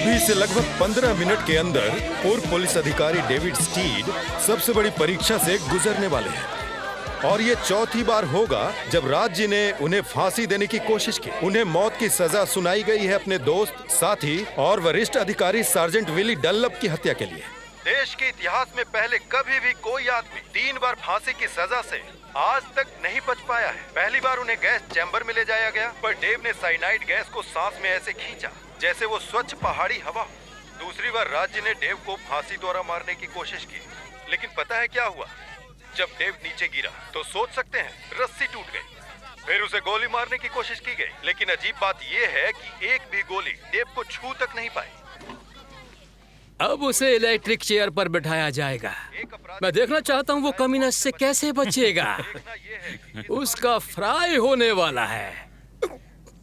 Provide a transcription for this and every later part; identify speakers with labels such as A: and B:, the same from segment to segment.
A: अभी से लगभग 15 मिनट के अंदर पूर्व पुलिस अधिकारी डेविड स्टीड सबसे बड़ी परीक्षा से गुजरने वाले हैं और ये चौथी बार होगा जब राज्य ने उन्हें फांसी देने की कोशिश की। उन्हें मौत की सजा सुनाई गई है अपने दोस्त, साथी और वरिष्ठ अधिकारी सार्जेंट विली डनलप की हत्या के लिए। देश के इतिहास में पहले कभी भी कोई आदमी 3 बार फांसी की सजा से आज तक नहीं बच पाया है। पहली बार उन्हें गैस चैम्बर में ले जाया गया, पर डेव ने साइनाइड गैस को सांस में ऐसे खींचा जैसे वो स्वच्छ पहाड़ी हवा। दूसरी बार राज्य ने डेव को फांसी द्वारा मारने की कोशिश की, लेकिन पता है क्या हुआ? जब डेव नीचे गिरा तो सोच सकते हैं रस्सी टूट गई। फिर उसे गोली मारने की कोशिश की गई, लेकिन अजीब बात यह है कि एक भी गोली डेव को छू तक नहीं पाई।
B: अब उसे इलेक्ट्रिक चेयर पर बिठाया जाएगा। मैं देखना चाहता हूँ वो कमीना इससे कैसे बचेगा। उसका फ्राई होने वाला है।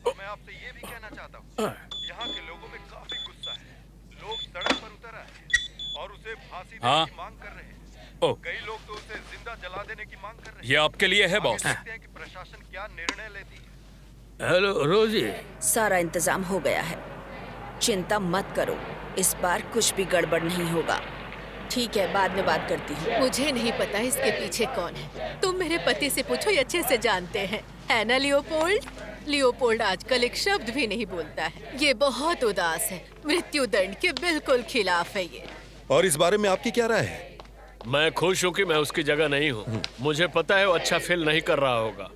A: मैं आपसे ये भी कहना चाहता हूँ, यहाँ के लोगों में काफी गुस्सा है। लोग सड़क पर उतर आए हैं और उसे फांसी देने की मांग कर रहे हैं। कई लोग तो उसे जिंदा जला देने की मांग कर रहे हैं।
C: ये आपके लिए है बॉस।
A: देखते हैं कि प्रशासन क्या निर्णय लेती है।
B: हेलो रोजी।
D: सारा इंतजाम हो गया है, चिंता मत करो, इस बार कुछ भी गड़बड़ नहीं होगा। ठीक है, बाद में बात करती हूँ।
E: मुझे नहीं पता इसके पीछे कौन है। तुम मेरे पति से पूछो, ये अच्छे से जानते हैं, है ना लियोपोल्ड? लियोपोल्ड आजकल एक शब्द भी नहीं बोलता है। ये बहुत उदास है, मृत्यु दंड के बिल्कुल खिलाफ है ये।
A: और इस बारे में आपकी क्या राय है?
B: मैं खुश हूँ कि मैं उसकी जगह नहीं हूँ। मुझे पता है वो अच्छा फील नहीं कर रहा होगा।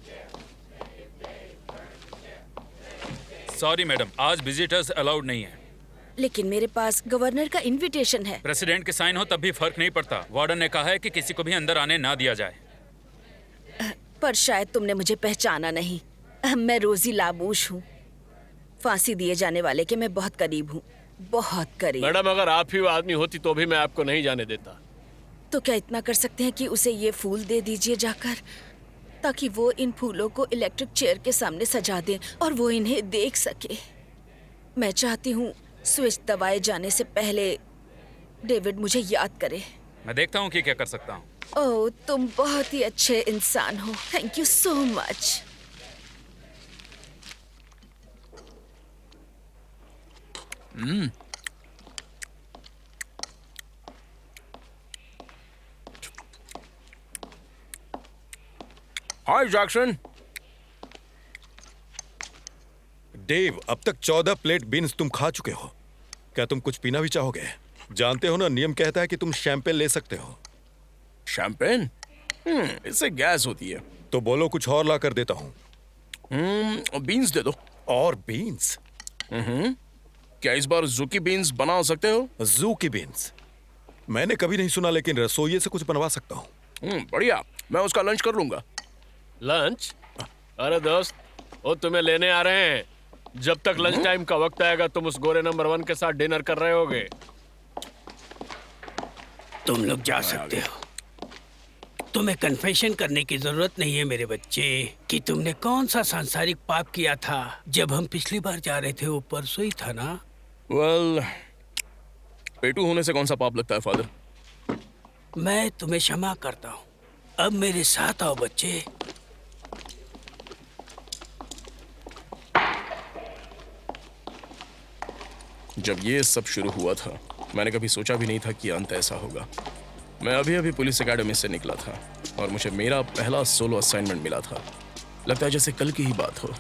C: सॉरी मैडम, आज विजिटर्स अलाउड नहीं है।
D: लेकिन मेरे पास गवर्नर का इनविटेशन है।
C: प्रेसिडेंट के साइन हो तब भी फर्क नहीं पड़ता। वार्डन ने कहा है कि किसी को भी अंदर आने ना दिया जाए।
D: पर शायद तुमने मुझे पहचाना नहीं। मैं रोजी लाबूश हूँ, फांसी दिए जाने वाले के मैं बहुत करीब हूँ, बहुत करीब।
B: मैडम, अगर आप ही वो आदमी होती तो भी मैं आपको नहीं जाने देता।
D: तो क्या इतना कर सकते हैं कि उसे ये फूल दे दीजिए जाकर, ताकि वो इन फूलों को इलेक्ट्रिक चेयर के सामने सजा दे और वो इन्हें देख सके। मैं चाहती हूँ स्विच दबाए जाने से पहले डेविड मुझे याद करे।
C: मैं देखता हूँ कि क्या कर सकता हूँ।
D: ओह, तुम बहुत ही अच्छे इंसान हो। Thank you so much.
B: Hi Jackson.
A: Dave, अब तक 14 प्लेट बीन्स तुम खा चुके हो। क्या तुम कुछ पीना भी चाहोगे? जानते हो ना, नियम कहता है कि तुम शैंपेन ले सकते हो।
F: शैंपेन? इससे गैस होती है।
A: तो बोलो, कुछ और ला कर देता हूँ।
F: बीन्स दे दो।
A: और बीन्स?
F: क्या इस बार ज़ूकी बीन्स बना सकते हो?
A: ज़ूकी बीन्स मैंने कभी नहीं सुना, लेकिन रसोइये से कुछ बनवा सकता हूँ।
F: बढ़िया, मैं उसका लंच कर लूंगा।
B: लंच? अरे दोस्त, वो तुम्हें लेने आ रहे हैं। जब तक लंच टाइम का वक्त आएगा तुम उस गोरे नंबर 1 के साथ डिनर कर रहे होगे।
G: तुम लोग जा सकते हो। तुम्हें कन्फेशन करने की जरूरत नहीं है मेरे बच्चे कि तुमने कौन सा सांसारिक पाप किया था जब हम पिछली बार जा रहे थे। वो परसों ही था ना?
F: वेल, पेटू होने से कौन सा पाप लगता है फादर?
G: मैं तुम्हें क्षमा करता हूँ। अब मेरे साथ आओ बच्चे।
F: जब ये सब शुरू हुआ था मैंने कभी सोचा भी नहीं था कि अंत ऐसा होगा। मैं अभी अभी पुलिस एकेडमी से निकला था और मुझे मेरा पहला सोलो असाइनमेंट मिला था। लगता है जैसे कल की ही बात हो।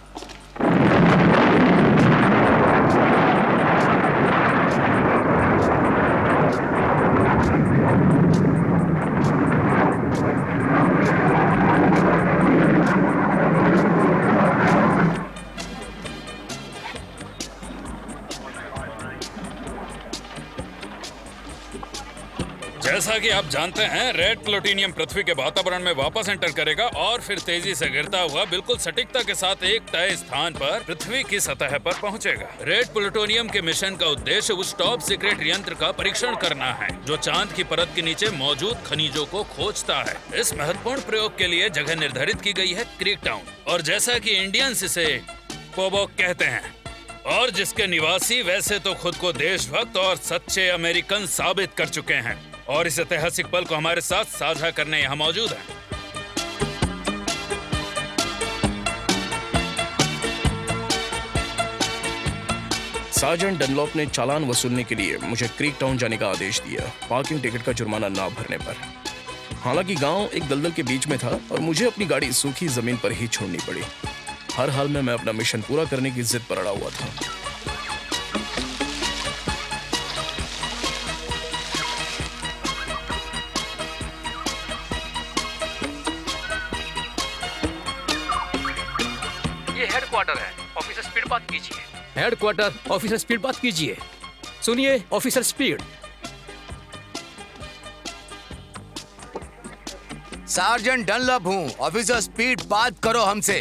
C: जैसा कि आप जानते हैं, रेड प्लूटोनियम पृथ्वी के वातावरण में वापस एंटर करेगा और फिर तेजी से गिरता हुआ बिल्कुल सटीकता के साथ एक तय स्थान पर पृथ्वी की सतह पर पहुंचेगा। रेड प्लूटोनियम के मिशन का उद्देश्य उस टॉप सीक्रेट यंत्र का परीक्षण करना है जो चांद की परत के नीचे मौजूद खनिजों को खोजता है। इस महत्वपूर्ण प्रयोग के लिए जगह निर्धारित की गई है क्रीक टाउन, और जैसा कि इंडियंस इसे पोबोक कहते हैं, और जिसके निवासी वैसे तो खुद को देशभक्त और सच्चे अमेरिकन साबित कर चुके हैं और इस ऐतिहासिक पल को हमारे साथ साझा करने यहाँ मौजूद हैं।
F: सार्जेंट डनलॉप ने चालान वसूलने के लिए मुझे क्रीक टाउन जाने का आदेश दिया, पार्किंग टिकट का जुर्माना ना भरने पर। हालांकि गांव एक दलदल के बीच में था और मुझे अपनी गाड़ी सूखी जमीन पर ही छोड़नी पड़ी। हर हाल में मैं अपना मिशन पूरा करने की जिद पर अड़ा हुआ था।
B: ये हेडक्वार्टर है, ऑफिसर स्पीड बात कीजिए। हेडक्वार्टर, ऑफिसर स्पीड बात कीजिए। सुनिए ऑफिसर स्पीड।
H: सार्जेंट डनलॉप हूँ, ऑफिसर स्पीड बात करो हमसे।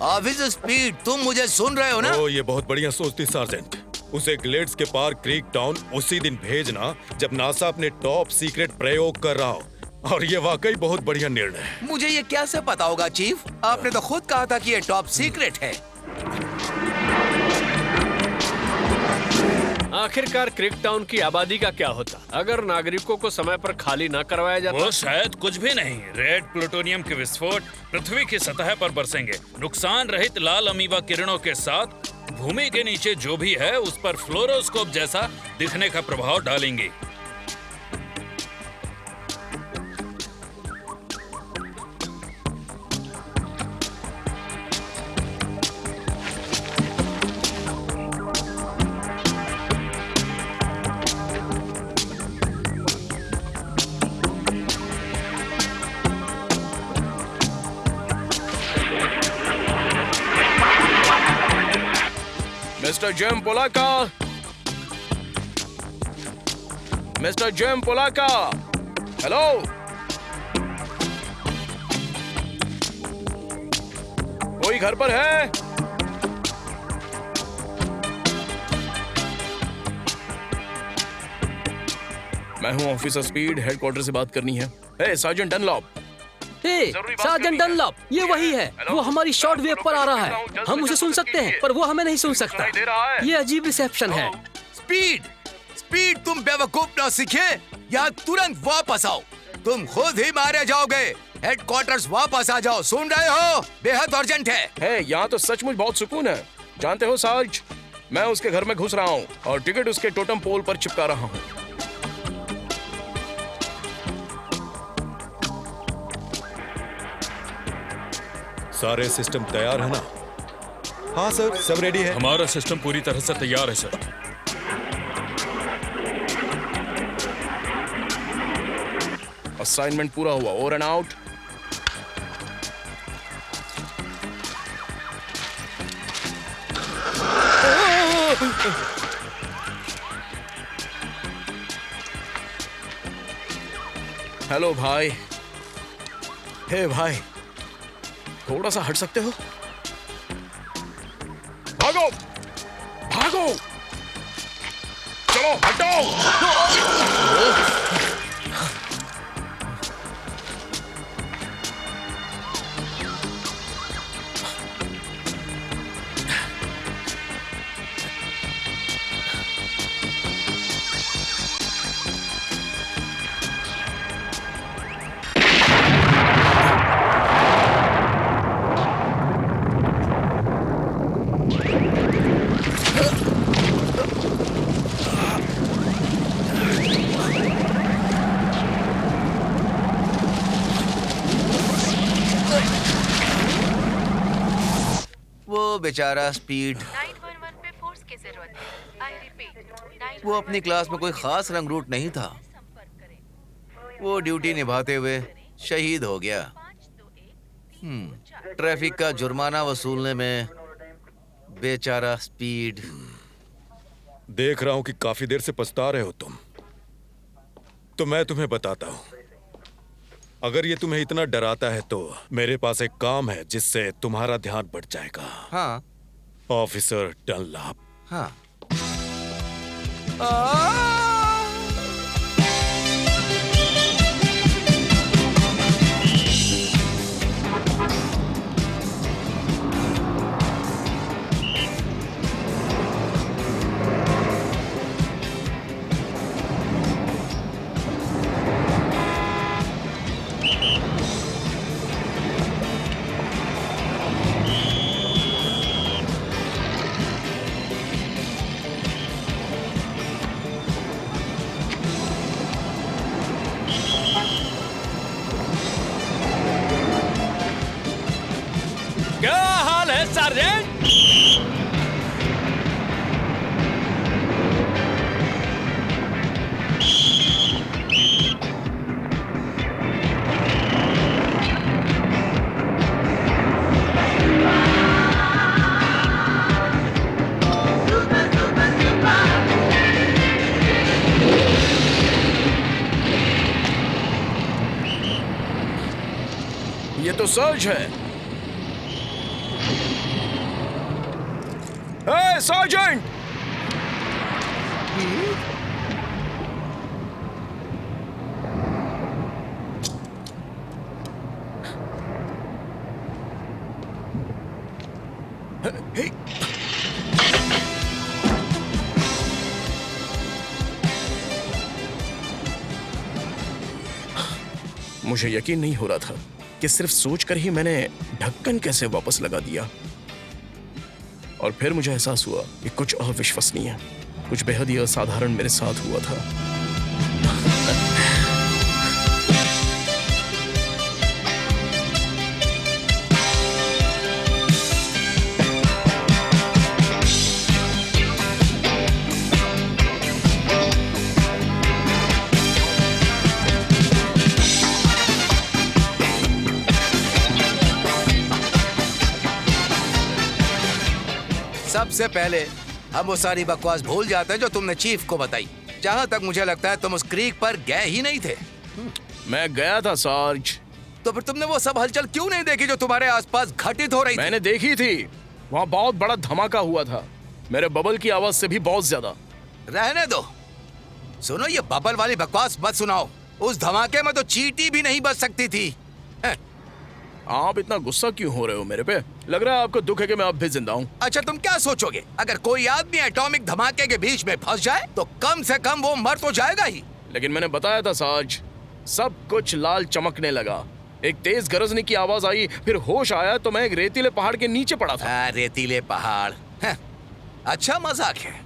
H: ऑफिसर स्पीड, तुम मुझे सुन रहे हो ना?
A: ओ, ये बहुत बढ़िया सोचती सार्जेंट। उसे ग्लेड्स के पार क्रीक टाउन उसी दिन भेजना जब नासा अपने टॉप सीक्रेट प्रयोग कर रहा हो, और ये वाकई बहुत बढ़िया निर्णय है।
H: मुझे ये कैसे पता होगा चीफ? आपने तो खुद कहा था कि ये टॉप सीक्रेट है।
I: आखिरकार क्रीक टाउन की आबादी का क्या होता अगर नागरिकों को समय पर खाली न करवाया जाता?
C: वो शायद कुछ भी नहीं। रेड प्लूटोनियम के विस्फोट पृथ्वी की सतह पर बरसेंगे, नुकसान रहित लाल अमीबा किरणों के साथ भूमि के नीचे जो भी है उस पर फ्लोरोस्कोप जैसा दिखने का प्रभाव डालेंगे।
F: Mister Jem Polaka, mister Jem Polaka, hello. कोई घर पर है? मैं हूं ऑफिसर स्पीड, हेडक्वार्टर से बात करनी है। हे सार्जेंट डनलॉप।
B: सार्जेंट डनलॉप, ये वही है। वो हमारी शॉर्ट वेव पर आ रहा है। हम उसे सुन सकते हैं पर वो हमें नहीं सुन सकता। ये अजीब रिसेप्शन है।
H: स्पीड, स्पीड, तुम बेवकूफ ना सीखे। यहाँ तुरंत वापस आओ, तुम खुद ही मारे जाओगे। हेडक्वार्टर्स वापस आ जाओ, सुन रहे हो? बेहद अर्जेंट है।
F: यहाँ तो सचमुच बहुत सुकून है। जानते हो सार्ज, मैं उसके घर में घुस रहा हूँ और टिकट उसके टोटम पोल पर चिपका रहा हूँ।
A: सारे सिस्टम तैयार है ना? हाँ सर, सब रेडी है।
C: हमारा सिस्टम पूरी तरह से तैयार है सर।
F: असाइनमेंट पूरा हुआ, ओवर एंड आउट। हेलो भाई। हे भाई, थोड़ा सा हट सकते हो? भागो भागो, चलो हटो।
H: वो बेचारा स्पीड,
E: 911 पे फोर्स की जरूरत है। I repeat,
H: वो अपनी क्लास में कोई खास रंगरूट नहीं था। वो ड्यूटी निभाते हुए शहीद हो गया। ट्रैफिक का जुर्माना वसूलने में बेचारा स्पीड।
A: देख रहा हूं कि काफी देर से पछता रहे हो तुम। तो मैं तुम्हें बताता हूं, अगर ये तुम्हें इतना डराता है तो मेरे पास एक काम है जिससे तुम्हारा ध्यान बढ़ जाएगा।
H: हाँ,
A: ऑफिसर डनलॉप।
H: हाँ।
I: सार्जेंट।
F: ये तो सर्ज है। ए, सार्जेंट! मुझे यकीन नहीं हो रहा था कि सिर्फ सोचकर ही मैंने ढक्कन कैसे वापस लगा दिया। और फिर मुझे एहसास हुआ कि कुछ अविश्वसनीय, कुछ बेहद ही असाधारण मेरे साथ हुआ था।
H: सबसे पहले हम वो सारी बकवास भूल जाते हैं जो तुमने चीफ को बताई। जहाँ तक मुझे लगता है तुम उस क्रीक पर गए ही नहीं थे।
F: मैं गया था सार्ज।
H: तो फिर तुमने वो सब हलचल क्यों नहीं देखी जो तुम्हारे आसपास घटित हो रही थी?
F: मैंने देखी थी, वहाँ बहुत बड़ा धमाका हुआ था, मेरे बबल की आवाज से भी बहुत ज्यादा।
H: रहने दो। सुनो, ये बबल वाली बकवास मत सुनाओ। उस धमाके में तो चींटी भी नहीं बच सकती थी।
F: आप इतना गुस्सा क्यों हो रहे हो मेरे पे? लग रहा है आपको दुख है कि मैं अब भी जिंदा हूँ।
H: अच्छा, तुम क्या सोचोगे? अगर कोई आदमी एटॉमिक धमाके के बीच में फंस जाए तो कम से कम वो मर तो जाएगा ही।
F: लेकिन मैंने बताया था सार्ज, सब कुछ लाल चमकने लगा, एक तेज गरजने की आवाज आई, फिर होश आया तो मैं एक रेतीले पहाड़ के नीचे पड़ा था।
H: रेतीले पहाड़? अच्छा मजाक है।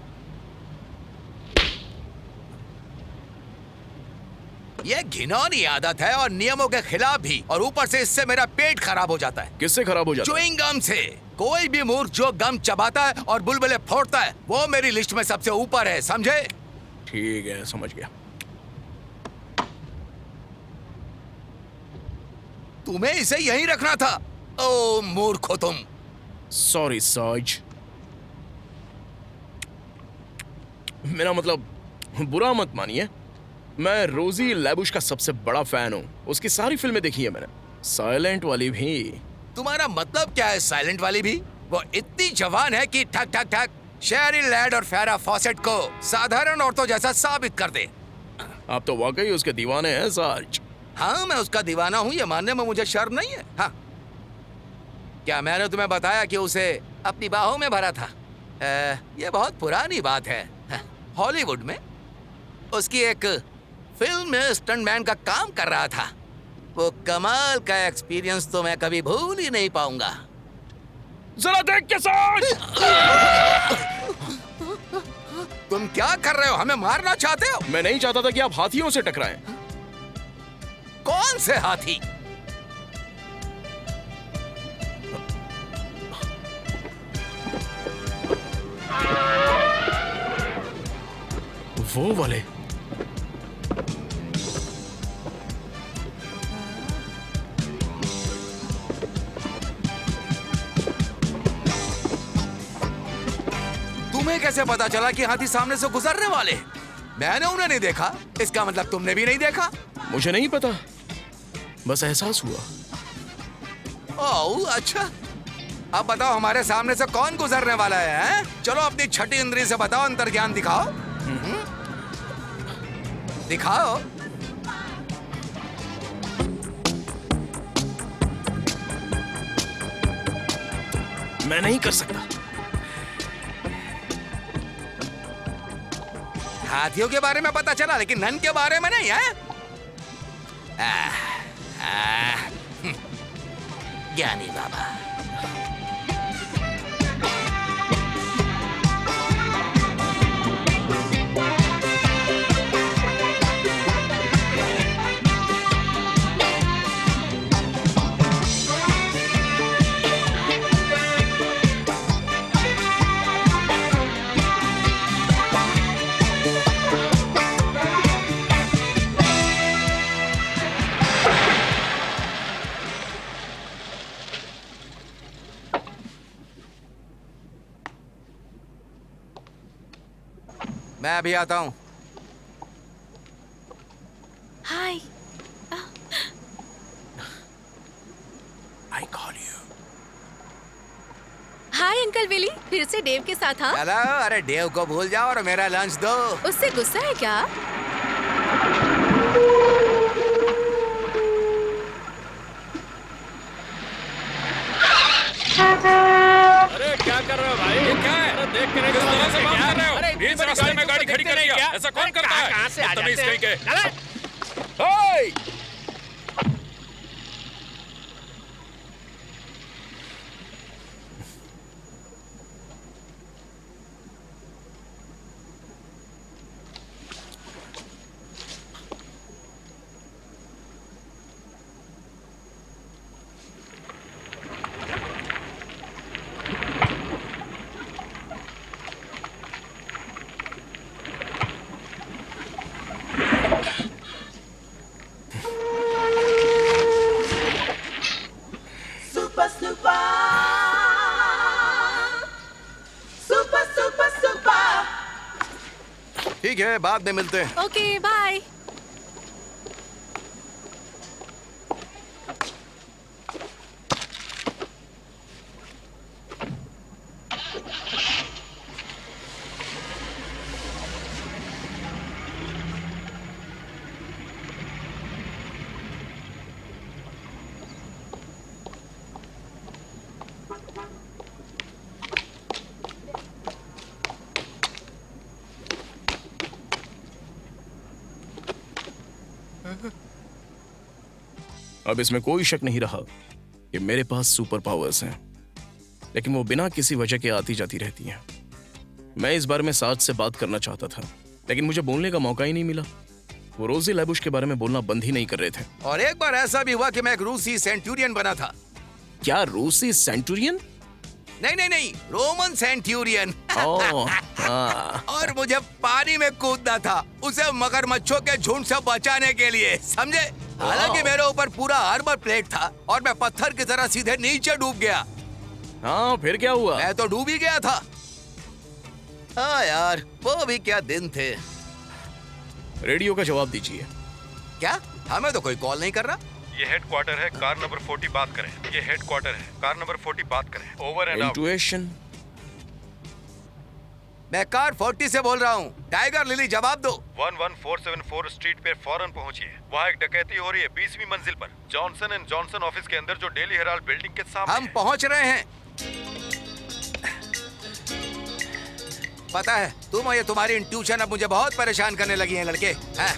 H: ये घिनौनी आदत है और नियमों के खिलाफ भी, और ऊपर से इससे मेरा पेट खराब हो जाता है।
F: किससे खराब हो जाता है?
H: च्युइंग गम से। कोई भी मूर्ख जो गम चबाता है और बुलबुले फोड़ता है वो मेरी लिस्ट में सबसे ऊपर है, समझे?
F: ठीक है, समझ गया।
H: तुम्हें इसे यहीं रखना था। ओ मूर्ख हो तुम।
F: सॉरी सार्ज, मेरा मतलब बुरा मत मानिए। मैं रोजी लैबुश का सबसे बड़ा फैन हूँ, उसकी सारी फिल्में देखी है मैंने, साइलेंट वाली भी।
H: तुम्हारा मतलब क्या है साइलेंट वाली भी? वो इतनी जवान है कि ठक ठक ठक शेरिल लैड और फैरा फॉसेट को साधारण औरतों जैसा साबित कर दे।
F: आप तो वाकई उसके दीवाने हैं सार्ज।
H: हाँ, मैं उसका दीवाना हूँ, ये मानने में मुझे शर्म नहीं है। हाँ, क्या मैंने तुम्हें बताया कि उसे अपनी बाहों में भरा था? ये बहुत पुरानी बात है। हॉलीवुड में उसकी एक फिल्म में स्टंटमैन का काम कर रहा था। वो कमाल का एक्सपीरियंस तो मैं कभी भूल ही नहीं पाऊंगा।
F: जरा देख के सार्ज।
H: तुम क्या कर रहे हो? हमें मारना चाहते हो?
F: मैं नहीं चाहता था कि आप हाथियों से टकराएं।
H: कौन से हाथी?
F: वो वाले।
H: तुम्हें कैसे पता चला कि हाथी सामने से गुजरने वाले? मैंने उन्हें नहीं देखा, इसका मतलब तुमने भी नहीं देखा?
F: मुझे नहीं पता, बस एहसास हुआ।
H: ओह अच्छा, अब बताओ हमारे सामने से कौन गुजरने वाला है? चलो अपनी छठी इंद्री से बताओ, अंतर्ज्ञान दिखाओ। दिखाओ।
F: मैं नहीं कर सकता।
H: हाथियों के बारे में पता चला लेकिन नन के बारे में नहीं है। ज्ञानी बाबा। मैं अभी आता हूँ।
E: Hi.
F: I call you.
E: Hi uncle Willy, फिर से डेव के साथ? हाँ,
H: हेलो। अरे डेव को भूल जाओ और मेरा लंच दो।
E: उससे गुस्सा है क्या?
I: अरे क्या कर रहे हो भाई?
C: ये क्या है?
I: अरे देख कर
C: किस तरह से बात कर रहे हो?
I: अरे
C: इस रास्ते में गाड़ी खड़ी करेंगे क्या? ऐसा कौन करता है?
I: कहाँ से आ
C: बदतमीज
I: जाते
C: कहीं
I: हैं?
C: के।
I: अरे
C: ओए!
H: ठीक है, बाद में मिलते हैं।
E: Okay bye.
F: अब इसमें कोई शक नहीं रहा कि मेरे पास सुपर पावर्स हैं, लेकिन वो बिना किसी वजह के आती जाती रहती हैं। मैं इस बारे में साज से बात करना चाहता था, लेकिन मुझे बोलने का मौका ही नहीं मिला। वो रोजी लैबुश के बारे में बोलना बंद ही नहीं कर रहे थे।
H: और एक बार ऐसा भी हुआ कि मैं एक रूसी सेंटूरियन बना था।
F: क्या रूसी सेंटूरियन?
H: नहीं, रोमन सेंटूरियन।
F: ओह, हाँ।
H: और मुझे पानी में कूदना था उसे मगरमच्छों के झुंड से बचाने के लिए, समझे? हालांकि मेरे ऊपर पूरा आर्मर प्लेट था और मैं पत्थर की तरह सीधे नीचे डूब गया।
F: हाँ, फिर क्या हुआ?
H: मैं तो डूब ही गया था। हाँ यार, वो भी क्या दिन थे।
F: रेडियो का जवाब दीजिए।
H: क्या? हमें तो कोई कॉल नहीं कर रहा।
A: ये हेडक्वार्टर है, कार नंबर 40 बात करें। ये हेडक्वार्टर है, कार नंबर 40 बात करें। Over and out.
F: इंट्यूशन।
H: मैं कार 40 से बोल रहा हूँ। टाइगर लिली, जवाब दो।
A: 11474 स्ट्रीट पे फौरन पहुंचिए। वहाँ एक डकैती हो रही है 20वीं मंजिल पर, जॉनसन एंड जॉनसन ऑफिस के अंदर, जो डेली हेराल्ड बिल्डिंग के सामने
H: हम
A: है।
H: पहुंच रहे हैं। पता है, तुम और ये तुम्हारी इंट्यूशन अब मुझे बहुत परेशान करने लगी हैं लड़के। हाँ।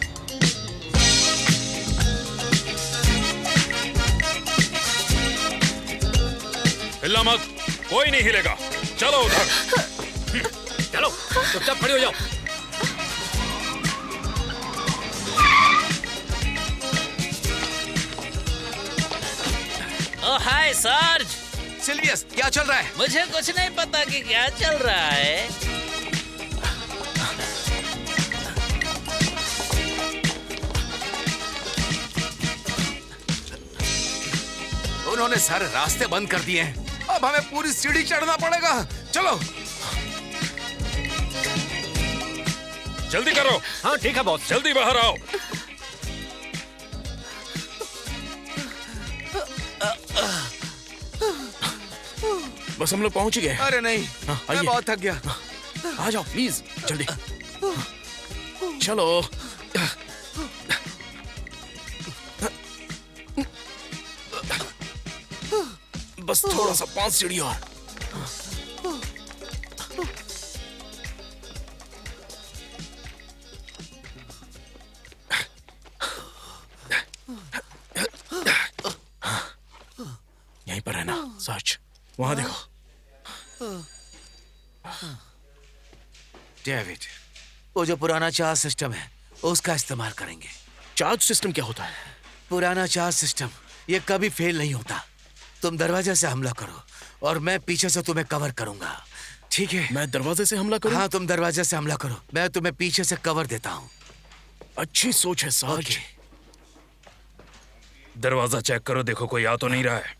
C: हिलना मत, कोई नहीं हिलेगा। चलो उधर।
B: चलो चुपचाप खड़े हो जाओ।
J: ओ हाय सर्ज।
H: सिल्वियस, क्या चल रहा है?
J: मुझे कुछ नहीं पता कि क्या चल रहा है।
H: उन्होंने सारे रास्ते बंद कर दिए हैं। अब हमें पूरी सीढ़ी चढ़ना पड़ेगा। चलो
C: जल्दी करो।
I: हाँ ठीक है बॉस।
C: जल्दी बाहर आओ।
F: बस हम लोग पहुंच ही गए।
H: अरे नहीं,
F: हाँ,
H: मैं
F: आइए।
H: बहुत थक गया।
F: आ जाओ प्लीज, जल्दी। चलो। बस थोड़ा सा, 5 सीढ़ी और। यहीं पर है ना सच? वहां देखो।
H: डेविड, वो जो पुराना चार्ज सिस्टम है उसका इस्तेमाल करेंगे।
F: चार्ज सिस्टम क्या होता है?
H: पुराना चार्ज सिस्टम, ये कभी फेल नहीं होता। तुम दरवाजे से हमला करो और मैं पीछे से तुम्हें कवर करूंगा, ठीक है?
F: मैं दरवाजे से हमला करूं?
H: हाँ, तुम दरवाजे से हमला करो, मैं तुम्हें पीछे से कवर देता हूँ।
F: अच्छी सोच है साज।
C: दरवाजा चेक करो, देखो कोई आ तो नहीं रहा है।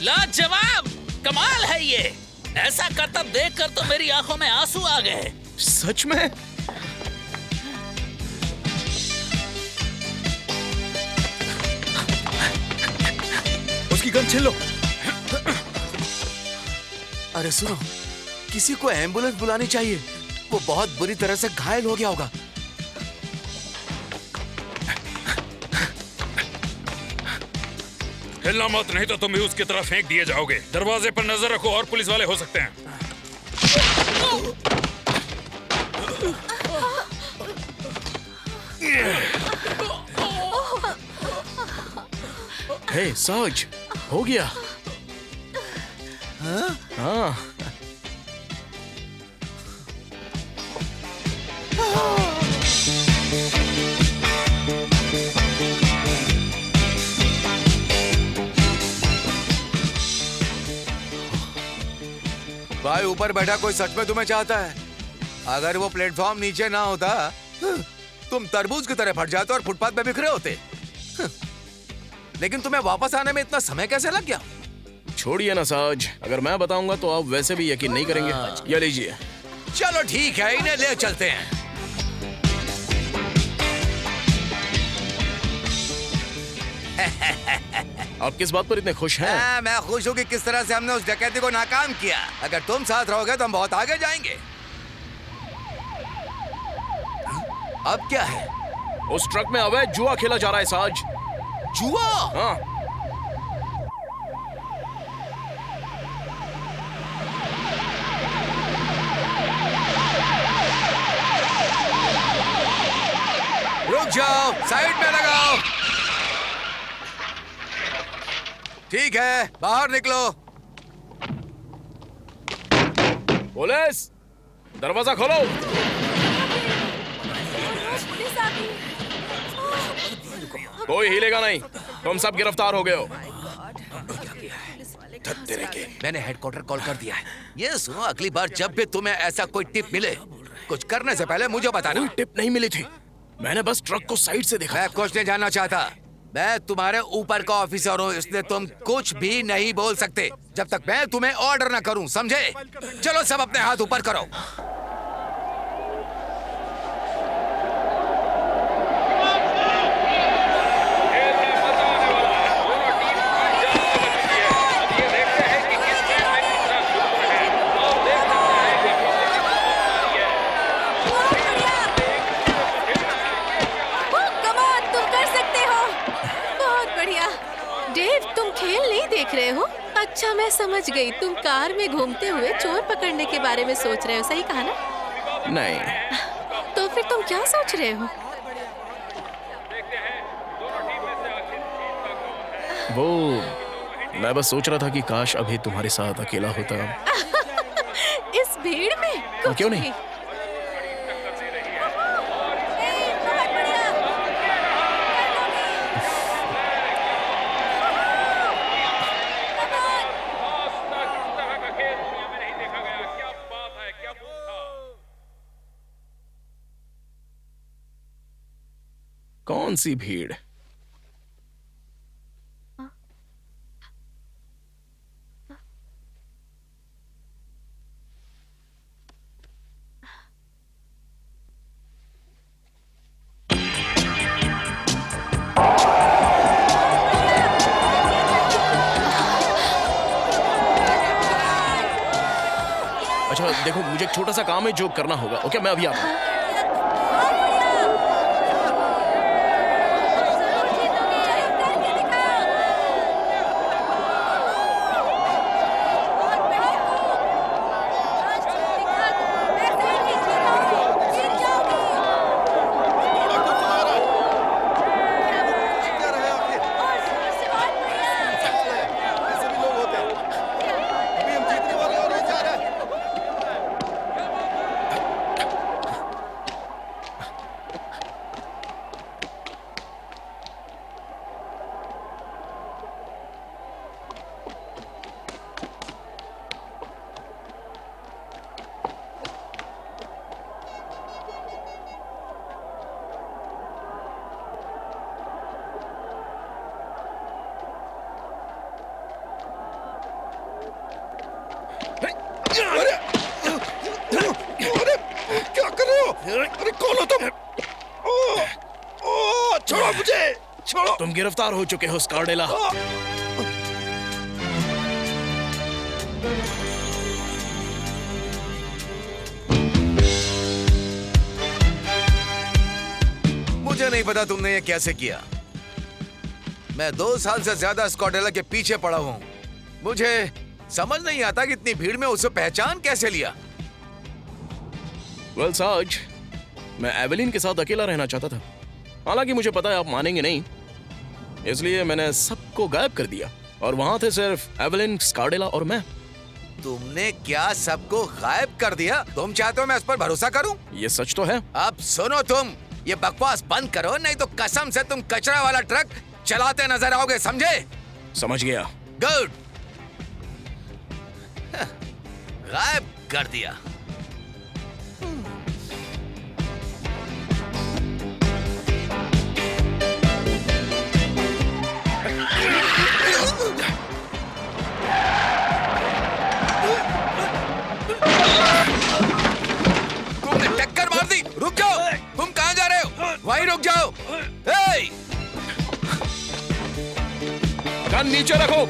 J: लाजवाब, कमाल है ये। ऐसा करतब देखकर तो मेरी आंखों में आंसू आ गए।
F: सच में?
A: उसकी गन छीन लो।
H: अरे सुनो, किसी को एम्बुलेंस बुलानी चाहिए। वो बहुत बुरी तरह से घायल हो गया होगा।
C: हिलना मत, नहीं तो तुम भी उसकी तरफ फेंक दिए जाओगे। दरवाजे पर नजर रखो, और पुलिस वाले हो सकते हैं।
F: हे साज, हो गया। हाँ।
H: भाई ऊपर बैठा कोई सच में तुम्हें चाहता है। अगर वो प्लेटफॉर्म नीचे ना होता, तुम तरबूज की तरह फट जाते और फुटपाथ पे बिखरे होते। लेकिन तुम्हें वापस आने में इतना समय कैसे लग गया?
F: छोड़िए ना साज, अगर मैं बताऊंगा तो आप वैसे भी यकीन नहीं करेंगे। ये लीजिए।
H: चलो ठीक है, इन्हें ले चलते हैं।
F: आप किस बात पर इतने खुश हैं?
H: मैं खुश हूँ कि किस तरह से हमने उस डकैती को नाकाम किया। अगर तुम साथ रहोगे तो हम बहुत आगे जाएंगे। अब क्या है?
F: उस ट्रक में अवैध जुआ खेला जा रहा है साज।
H: जुआ?
F: हाँ।
H: रुक जाओ, साइड में लगाओ। ठीक है, बाहर निकलो।
F: पुलिस, दरवाजा खोलो। कोई हिलेगा नहीं, तुम सब गिरफ्तार हो गए हो।
H: मैंने हेडक्वार्टर कॉल कर दिया है। ये सुनो, अगली बार जब भी तुम्हें ऐसा कोई टिप मिले, कुछ करने से पहले मुझे बताना।
F: कोई टिप नहीं मिली थी, मैंने बस ट्रक को साइड से देखा।
H: मैं कुछ नहीं जानना चाहता। मैं तुम्हारे ऊपर का ऑफिसर हूँ, इसलिए तुम कुछ भी नहीं बोल सकते जब तक मैं तुम्हें ऑर्डर ना करूं, समझे? चलो सब अपने हाथ ऊपर करो।
E: रहे हो? अच्छा, मैं समझ गई। तुम कार में घूमते हुए चोर पकड़ने के बारे में सोच रहे हो, सही कहा ना?
F: नहीं।
E: तो फिर तुम क्या सोच रहे हो?
F: वो मैं बस सोच रहा था कि काश अभी तुम्हारे साथ अकेला होता।
E: इस भीड़ में? कुछ
F: क्यों नहीं? कौन सी भीड़? अच्छा देखो, मुझे एक छोटा सा काम है जो करना होगा। ओके, मैं अभी आता हूँ।
A: अरे क्या कर रहे हो? अरे कौन हो तुम? छोड़ो मुझे, छोड़ो।
F: तुम गिरफ्तार हो चुके हो स्कारडेला।
H: मुझे नहीं पता तुमने ये कैसे किया। मैं 2 साल से ज्यादा स्कॉडेला के पीछे पड़ा हूँ। मुझे समझ नहीं आता कि इतनी भीड़ में उसे पहचान कैसे लिया।
F: वेल साज, मैं एवेलिन के साथ अकेला रहना चाहता था। हालांकि मुझे पता है आप मानेंगे नहीं, इसलिए मैंने सबको गायब कर दिया और वहां थे सिर्फ एवेलिन, स्कारडेला और मैं।
H: तुमने क्या सबको गायब कर दिया? तुम चाहते हो मैं इस पर भरोसा करूं?
F: ये सच तो है।
H: अब सुनो, तुम ये बकवास बंद करो, नहीं तो कसम से तुम कचरा वाला ट्रक चलाते नजर आओगे, समझे?
F: समझ गया।
H: गुड। गायब कर दिया। तुमने टक्कर मार दी। रुक जाओ। तुम कहाँ जा रहे हो? वहीं रुक जाओ। हे!
F: कान नीचे रखो।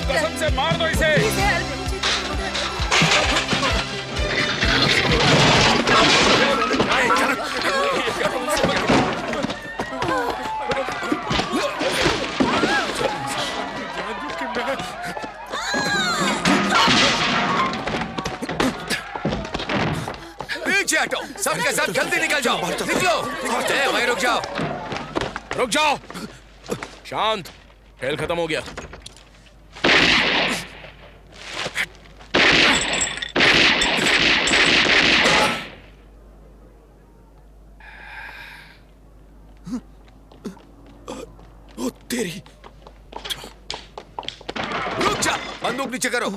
C: कसम से मार दो इसे।
H: पीछे हटो, सबके सब जल्दी निकल जाओ। निकलो। वहीं रुक जाओ।
F: रुक जाओ। शांत। खेल खत्म हो गया।
A: ओ तेरी।
H: रुक जा। बंदूक नीचे करो।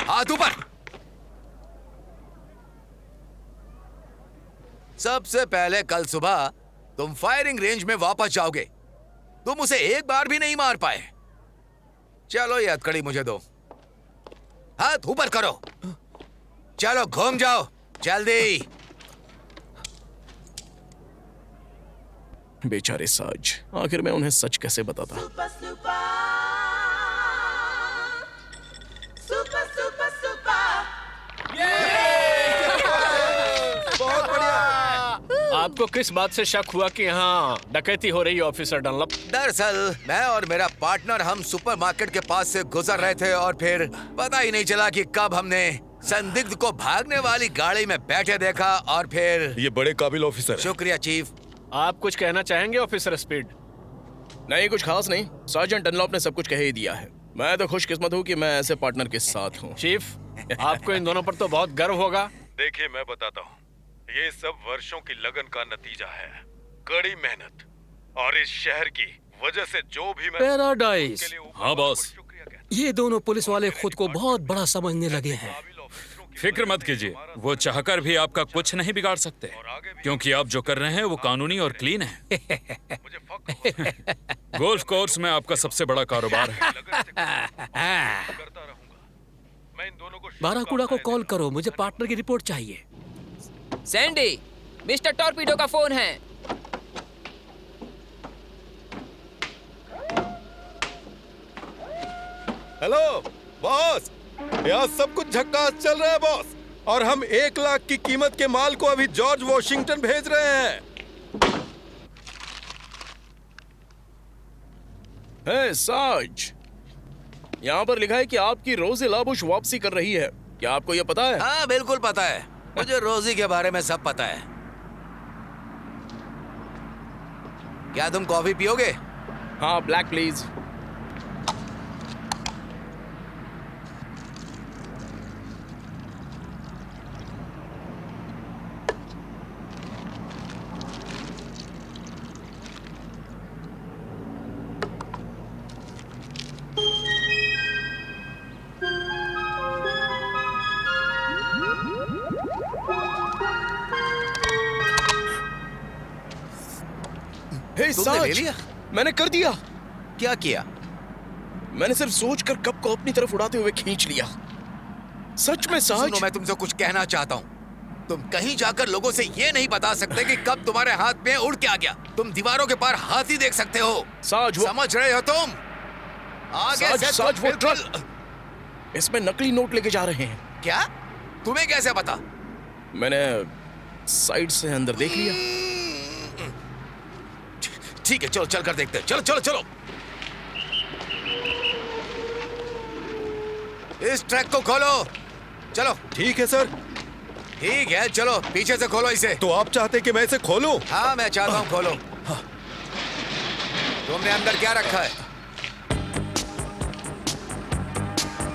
H: हाथ ऊपर। सबसे पहले कल सुबह तुम फायरिंग रेंज में वापस जाओगे। तुम उसे एक बार भी नहीं मार पाए। चलो ये हथकड़ी मुझे दो। हाथ ऊपर करो। चलो घूम जाओ जल्दी।
F: बेचारे साज, आखिर मैं उन्हें सच कैसे बताता।
I: आपको किस बात से शक हुआ कि यहाँ डकैती हो रही है ऑफिसर डनलप?
H: दरअसल मैं और मेरा पार्टनर हम सुपरमार्केट के पास से गुजर रहे थे और फिर पता ही नहीं चला कि कब हमने संदिग्ध को भागने वाली गाड़ी में बैठे देखा और फिर।
A: ये बड़े काबिल ऑफिसर हैं।
H: शुक्रिया चीफ।
I: आप कुछ कहना चाहेंगे ऑफिसर स्पीड?
F: नहीं, कुछ खास नहीं। सार्जेंट डनलॉप ने सब कुछ कह ही दिया है। मैं तो खुशकिस्मत हूँ कि मैं ऐसे पार्टनर के साथ हूँ।
I: चीफ, आपको इन दोनों पर तो बहुत गर्व होगा।
A: देखिए मैं बताता हूँ, ये सब वर्षों की लगन का नतीजा है, कड़ी मेहनत और इस शहर की वजह से जो भी मैं
B: पैराडाइज।
C: हाँ बॉस,
B: ये दोनों पुलिस वाले खुद को बहुत बड़ा समझने लगे हैं।
C: फिक्र मत कीजिए, वो चाहकर भी आपका कुछ नहीं बिगाड़ सकते, क्योंकि आप जो कर रहे हैं वो कानूनी और क्लीन है। गोल्फ कोर्स में आपका सबसे बड़ा कारोबार है।
B: बाराकूड़ा को कॉल करो, मुझे पार्टनर की रिपोर्ट चाहिए।
K: सैंडी, मिस्टर टॉर्पीडो का फोन है।
A: हेलो बॉस, यहाँ सब कुछ झक्कास चल रहा है बॉस, और हम 1 लाख की कीमत के माल को अभी जॉर्ज वॉशिंगटन भेज रहे हैं।
F: हे साज, यहाँ पर लिखा है कि आपकी रोजी लाबुश वापसी कर रही है। क्या आपको यह पता है?
H: हाँ बिल्कुल पता है, मुझे रोजी के बारे में सब पता है। क्या तुम कॉफी पियोगे?
F: हाँ, ब्लैक प्लीज।
H: तुमने ले लिया?
F: मैंने कर दिया।
H: क्या किया?
F: मैंने सिर्फ सोचकर कप को अपनी तरफ उड़ाते हुए खींच लिया। सच में साज?
H: सुनो, मैं तुमसे कुछ कहना चाहता हूँ। तुम कहीं जाकर लोगों से ये नहीं बता सकते कि कब तुम्हारे हाथ में उड़ के आ गया। तुम दीवारों के पार हाथी देख सकते हो।
F: साज
H: समझ रहे हो तुम? आगे
F: साज,
H: से
F: साज, वो
H: बिल्कुल।
F: इसमें नकली नोट लेके जा रहे हैं।
H: क्या? तुम्हें कैसे पता?
F: मैंने साइड से अंदर देख लिया।
H: ठीक है, चलो चल कर देखते हैं। चलो चलो चलो। इस ट्रैक को खोलो। चलो।
A: ठीक है सर।
H: ठीक है, चलो पीछे से खोलो इसे।
A: तो आप चाहते कि मैं इसे खोलूं?
H: हाँ, मैं चाहता हूँ खोलो। तुमने अंदर क्या रखा है?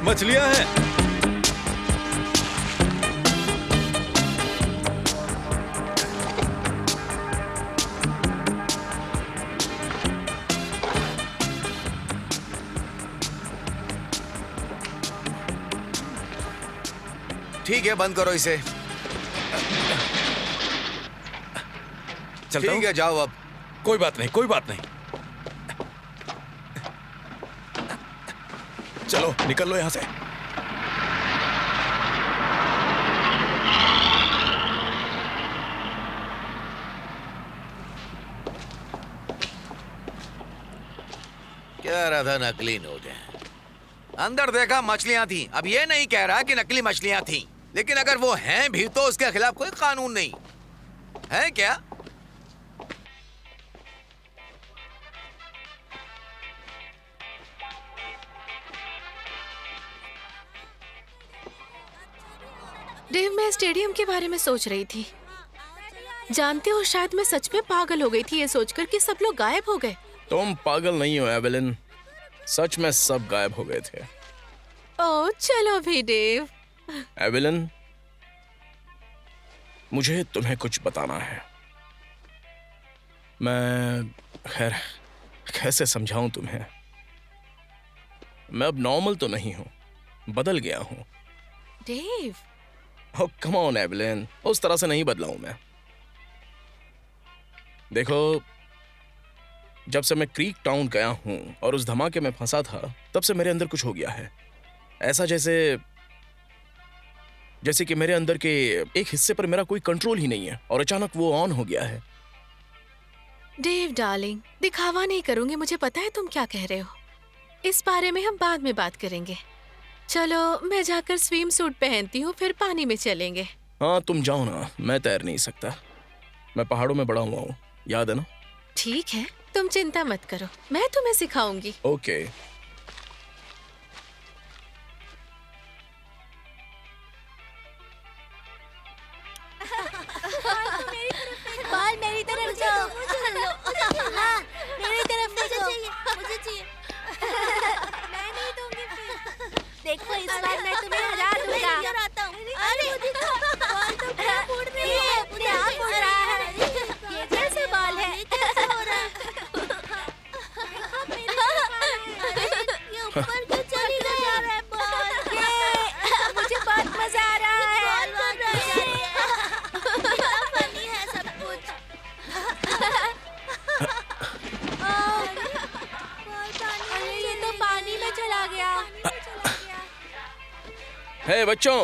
A: मछलियां हैं।
H: ठीक है, बंद करो इसे।
A: चलता
H: ठीक है, जाओ अब।
A: कोई बात नहीं, कोई बात नहीं। चलो निकल लो यहां से।
H: कह रहा था नकली नोट है। अंदर देखा मछलियां थी। अब ये नहीं कह रहा कि नकली मछलियां थी, लेकिन अगर वो हैं भी तो उसके खिलाफ कोई कानून नहीं है। क्या?
E: डेव, मैं स्टेडियम के बारे में सोच रही थी। जानते हो, शायद मैं सच में पागल हो गई थी ये सोचकर कि सब लोग गायब हो गए।
F: तुम पागल नहीं हो एवेलिन, सच में सब गायब हो गए थे।
E: ओह चलो भी डेव।
F: एवेलिन, मुझे तुम्हें कुछ बताना है। मैं खैर कैसे समझाऊं तुम्हें। मैं अब नॉर्मल तो नहीं हूं, बदल गया हूं।
E: Dave.
F: Oh come on Evelyn, उस तरह से नहीं बदला हूं मैं। देखो, जब से मैं क्रीक टाउन गया हूं और उस धमाके में फंसा था, तब से मेरे अंदर कुछ हो गया है। ऐसा जैसे कि मेरे अंदर के एक हिस्से पर मेरा कोई कंट्रोल ही नहीं है और अचानक वो ऑन हो गया है।
E: डेव डार्लिंग, दिखावा नहीं करूंगी, मुझे पता है तुम क्या कह रहे हो। इस बारे में हम बाद में बात करेंगे। चलो मैं जाकर स्विम सूट पहनती हूँ, फिर पानी में चलेंगे।
F: हाँ तुम जाओ ना, मैं तैर नहीं सकता। मैं पहाड़ों में बड़ा हुआ हूँ, याद है ना?
E: ठीक है, तुम चिंता मत करो, मैं तुम्हें सिखाऊंगी।
F: ओके।
L: बाल मेरी तरफ जाओ। हाँ, मेरी तरफ देखो। मुझे चाहिए। मैं नहीं दूंगी फिर। देखो इस बार मैं तुम्हें हरा दूंगा। अरे बाल तो पूरा फूट रही है। क्या फूट रहा है? ये कैसे बाल है? कैसे हो रहा है? ये ऊपर क्यों चली गया है बाल? ये मुझे बहुत मजा आ रहा है। फनी है सब कुछ। अरे ये तो पानी में चला गया।
F: हे बच्चों,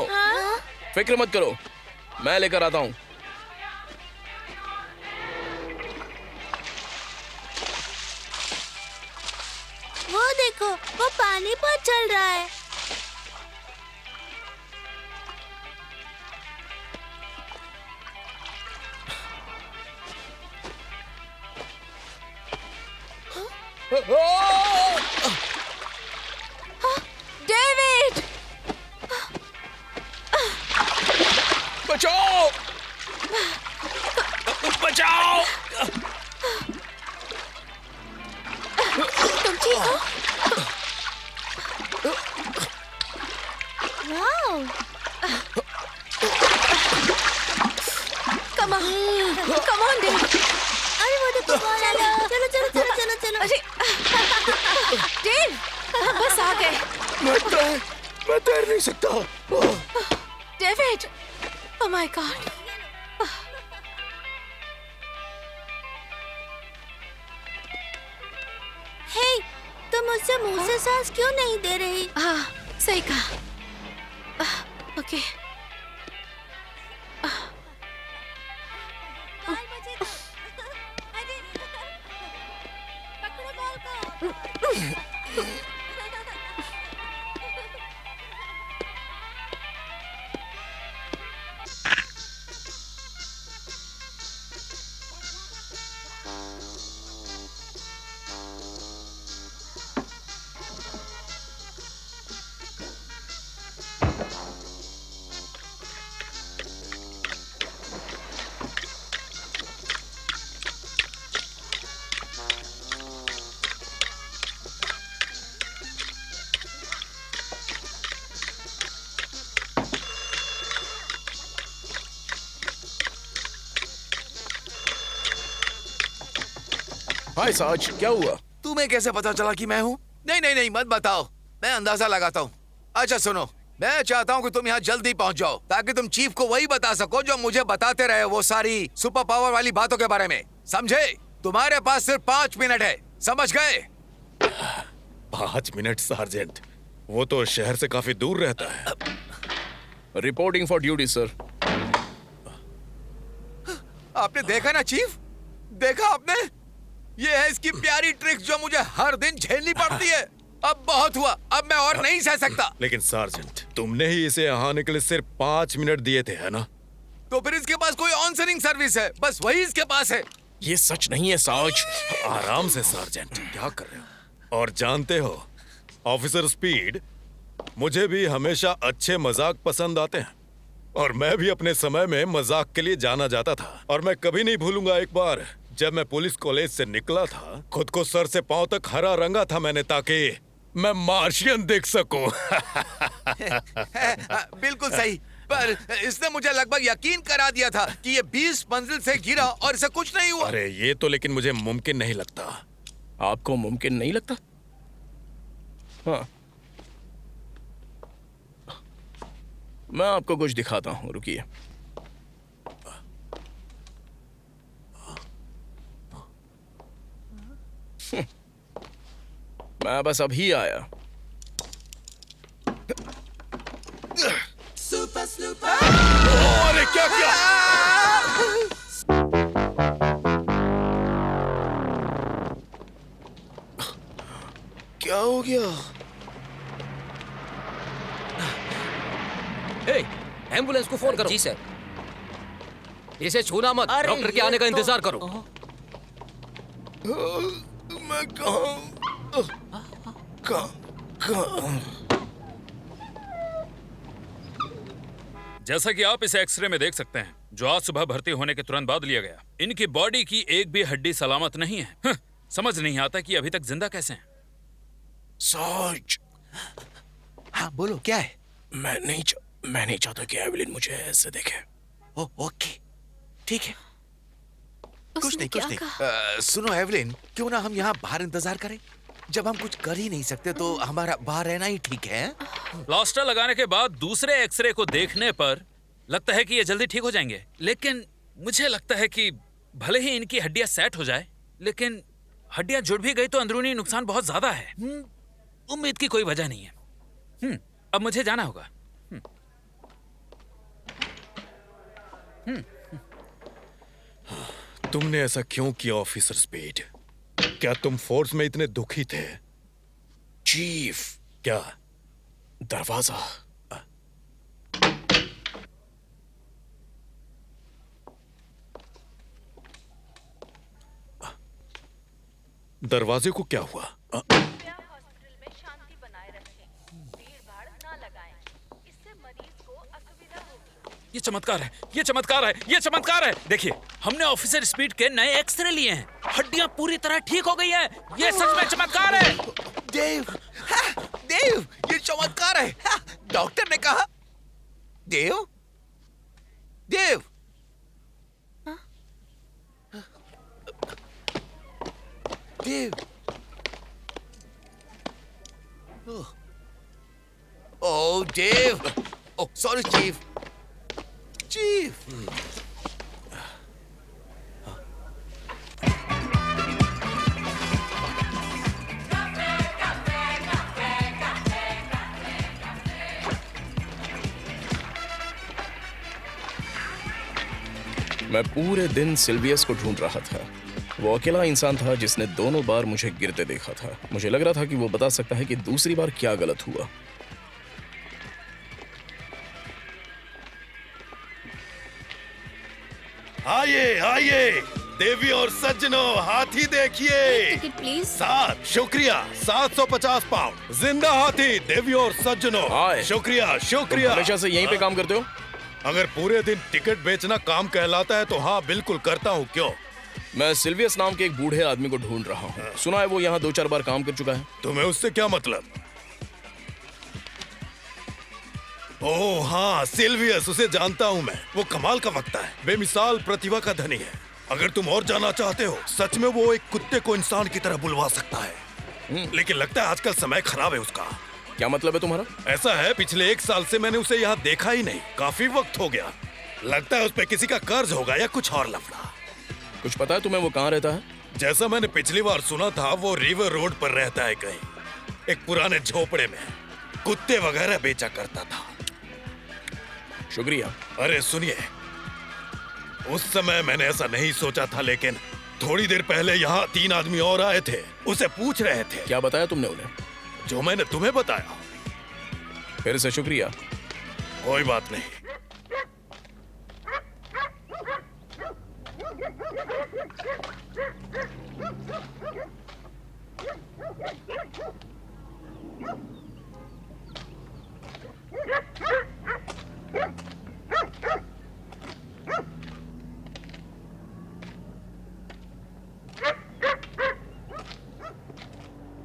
F: फिक्र मत करो, मैं लेकर आता हूँ।
L: वो देखो, वो पानी पर चल रहा है।
E: डेविड!
F: बचाओ! बचाओ!
E: तुम ठीक हो?
L: वाओ!
E: Come on, David.
L: अरे वो देखो, चलो।
E: अरे, Dave, बस आ गए।
F: मैं तैर नहीं सकता।
E: David, oh my God.
L: हे, तुम मुझसे मुंह से सांस क्यों नहीं दे रही?
E: हाँ, सही कहा। ओके।
L: बॉल मुझे दो। अरे पकड़ो बॉल को।
F: हाय साज, क्या हुआ?
H: तुम्हें कैसे पता चला कि मैं हूँ? नहीं नहीं नहीं, मत बताओ, मैं अंदाजा लगाता हूँ। अच्छा सुनो, मैं चाहता हूँ कि तुम यहाँ जल्दी पहुँच जाओ ताकि तुम चीफ को वही बता सको जो मुझे बताते रहे वो सारी सुपर पावर वाली बातों के बारे में। समझे? तुम्हारे पास सिर्फ 5 मिनट है, समझ गए?
A: 5 मिनट सार्जेंट, वो तो शहर से काफी दूर रहता है।
F: Reporting for duty sir.
H: आपने देखा ना चीफ, देखा आपने? ये है इसकी प्यारी ट्रिक्स जो मुझे हर दिन झेलनी पड़ती है। अब बहुत हुआ, अब मैं और नहीं सह सकता।
A: लेकिन सार्जेंट, तुमने ही इसे यहाँ आने के लिए सिर्फ 5 मिनट दिए थे, है ना?
H: तो फिर इसके पास कोई ऑनसरिंग सर्विस है, बस वही इसके पास है।
F: ये सच नहीं है साज।
A: आराम से सार्जेंट, क्या कर रहे हो? और जानते हो ऑफिसर स्पीड, मुझे भी हमेशा अच्छे मजाक पसंद आते हैं और मैं भी अपने समय में मजाक के लिए जाना जाता था। और मैं कभी नहीं भूलूंगा एक बार जब मैं पुलिस कॉलेज से निकला था, खुद को सर से पांव तक हरा रंगा था मैंने ताकि मैं मार्शियन देख सकूं।
H: बिल्कुल सही, पर इसने मुझे लगभग यकीन करा दिया था कि ये 20 मंजिल से गिरा और इसे कुछ नहीं हुआ।
A: अरे ये तो लेकिन मुझे मुमकिन नहीं लगता।
F: आपको मुमकिन नहीं लगता? हाँ, मैं आपको कुछ दिखाता हूँ, रुकिए। मैं बस अभी आया।
H: अरे क्या क्या?
F: क्या हो गया?
B: हे, एम्बुलेंस को फोन करो।
K: जी सर।
B: इसे छूना मत, डॉक्टर के आने का इंतजार करो।
F: मैं कहाँ?
C: जैसा कि आप इस एक्सरे में देख सकते हैं, जो आज सुबह भर्ती होने के तुरंत बाद लिया गया, इनकी बॉडी की एक भी हड्डी सलामत नहीं है। समझ नहीं आता कि अभी तक जिंदा कैसे हैं।
F: साज,
H: हाँ बोलो, क्या है?
F: मैं नहीं चाहता कि एवलिन मुझे ऐसे देखे।
H: ओके, ठीक है, कुछ
E: उसने
H: नहीं,
E: क्या
H: कुछ नहीं।
E: कहा?
H: सुनो एवलिन, क्यों ना हम यहाँ बाहर इंतजार करें? जब हम कुछ कर ही नहीं सकते तो हमारा बाहर रहना ही ठीक है।
C: प्लास्टर लगाने के बाद दूसरे एक्सरे को देखने पर लगता है कि ये जल्दी ठीक हो जाएंगे, लेकिन मुझे लगता है कि भले ही इनकी हड्डियां सेट हो जाए, लेकिन हड्डियां जुड़ भी गई तो अंदरूनी नुकसान बहुत ज्यादा है। उम्मीद की कोई वजह नहीं है। अब मुझे जाना होगा।
A: तुमने ऐसा क्यों किया ऑफिसर स्पीड? क्या तुम फोर्स में इतने दुखी थे?
F: चीफ,
A: क्या?
F: दरवाजा।
A: दरवाजे को क्या हुआ?
M: हॉस्पिटल में शांति बनाए रखें, भीड़-भाड़ ना लगाएं, इससे मरीज को असुविधा होगी।
C: ये चमत्कार है, ये चमत्कार है, ये चमत्कार है। देखिए, हमने ऑफिसर स्पीड के नए एक्सरे लिए हैं, हड्डियां पूरी तरह ठीक हो गई हैं। ये सच में चमत्कार है।
H: देव, देव, ये चमत्कार है। डॉक्टर ने कहा। देव, देव, देव। ओह देव, ओह सॉरी चीफ, चीफ।
F: मैं पूरे दिन सिल्वियस को ढूंढ रहा था। वो अकेला इंसान था जिसने दोनों बार मुझे गिरते देखा था। मुझे लग रहा था कि वो बता सकता है कि दूसरी बार क्या गलत हुआ।
A: आइए आइए देवी और सज्जनों, हाथी देखिए।
L: Ticket please.
A: 7 शुक्रिया, 750 पाउंड। जिंदा हाथी देवी और सज्जनों। शुक्रिया शुक्रिया।
F: हमेशा से यहीं पे काम करते हो?
A: अगर पूरे दिन टिकट बेचना काम कहलाता है तो हाँ बिल्कुल करता हूँ। क्यों?
F: मैं सिल्वियस नाम के एक बूढ़े आदमी को ढूंढ रहा हूँ। सुना है वो यहाँ 2-4 बार काम कर चुका है।
A: तुम्हें उससे क्या मतलब? ओह हाँ, सिल्वियस, उसे जानता हूँ मैं। वो कमाल का वक्ता है, बेमिसाल प्रतिभा का धनी है। अगर तुम और जानना चाहते हो, सच में वो एक कुत्ते को इंसान की तरह बुलवा सकता है। लेकिन लगता है आजकल समय खराब है उसका।
F: क्या मतलब है तुम्हारा?
A: ऐसा है, पिछले 1 साल से मैंने उसे यहाँ देखा ही नहीं। काफी वक्त हो गया। लगता है उस पे किसी का कर्ज होगा या कुछ और लफड़ा।
F: कुछ पता है तुम्हें वो कहाँ रहता है?
A: जैसा मैंने पिछली बार सुना था, वो रिवर रोड पर रहता है कहीं, एक पुराने झोपड़े में। कुत्ते वगैरह बेचा करता था।
F: शुक्रिया।
A: अरे सुनिए, उस समय मैंने ऐसा नहीं सोचा था, लेकिन थोड़ी देर पहले यहाँ 3 आदमी और आए थे। उसे पूछ रहे थे।
F: क्या बताया तुमने उन्हें?
A: जो मैंने तुम्हें बताया।
F: फिर से शुक्रिया।
A: कोई बात नहीं।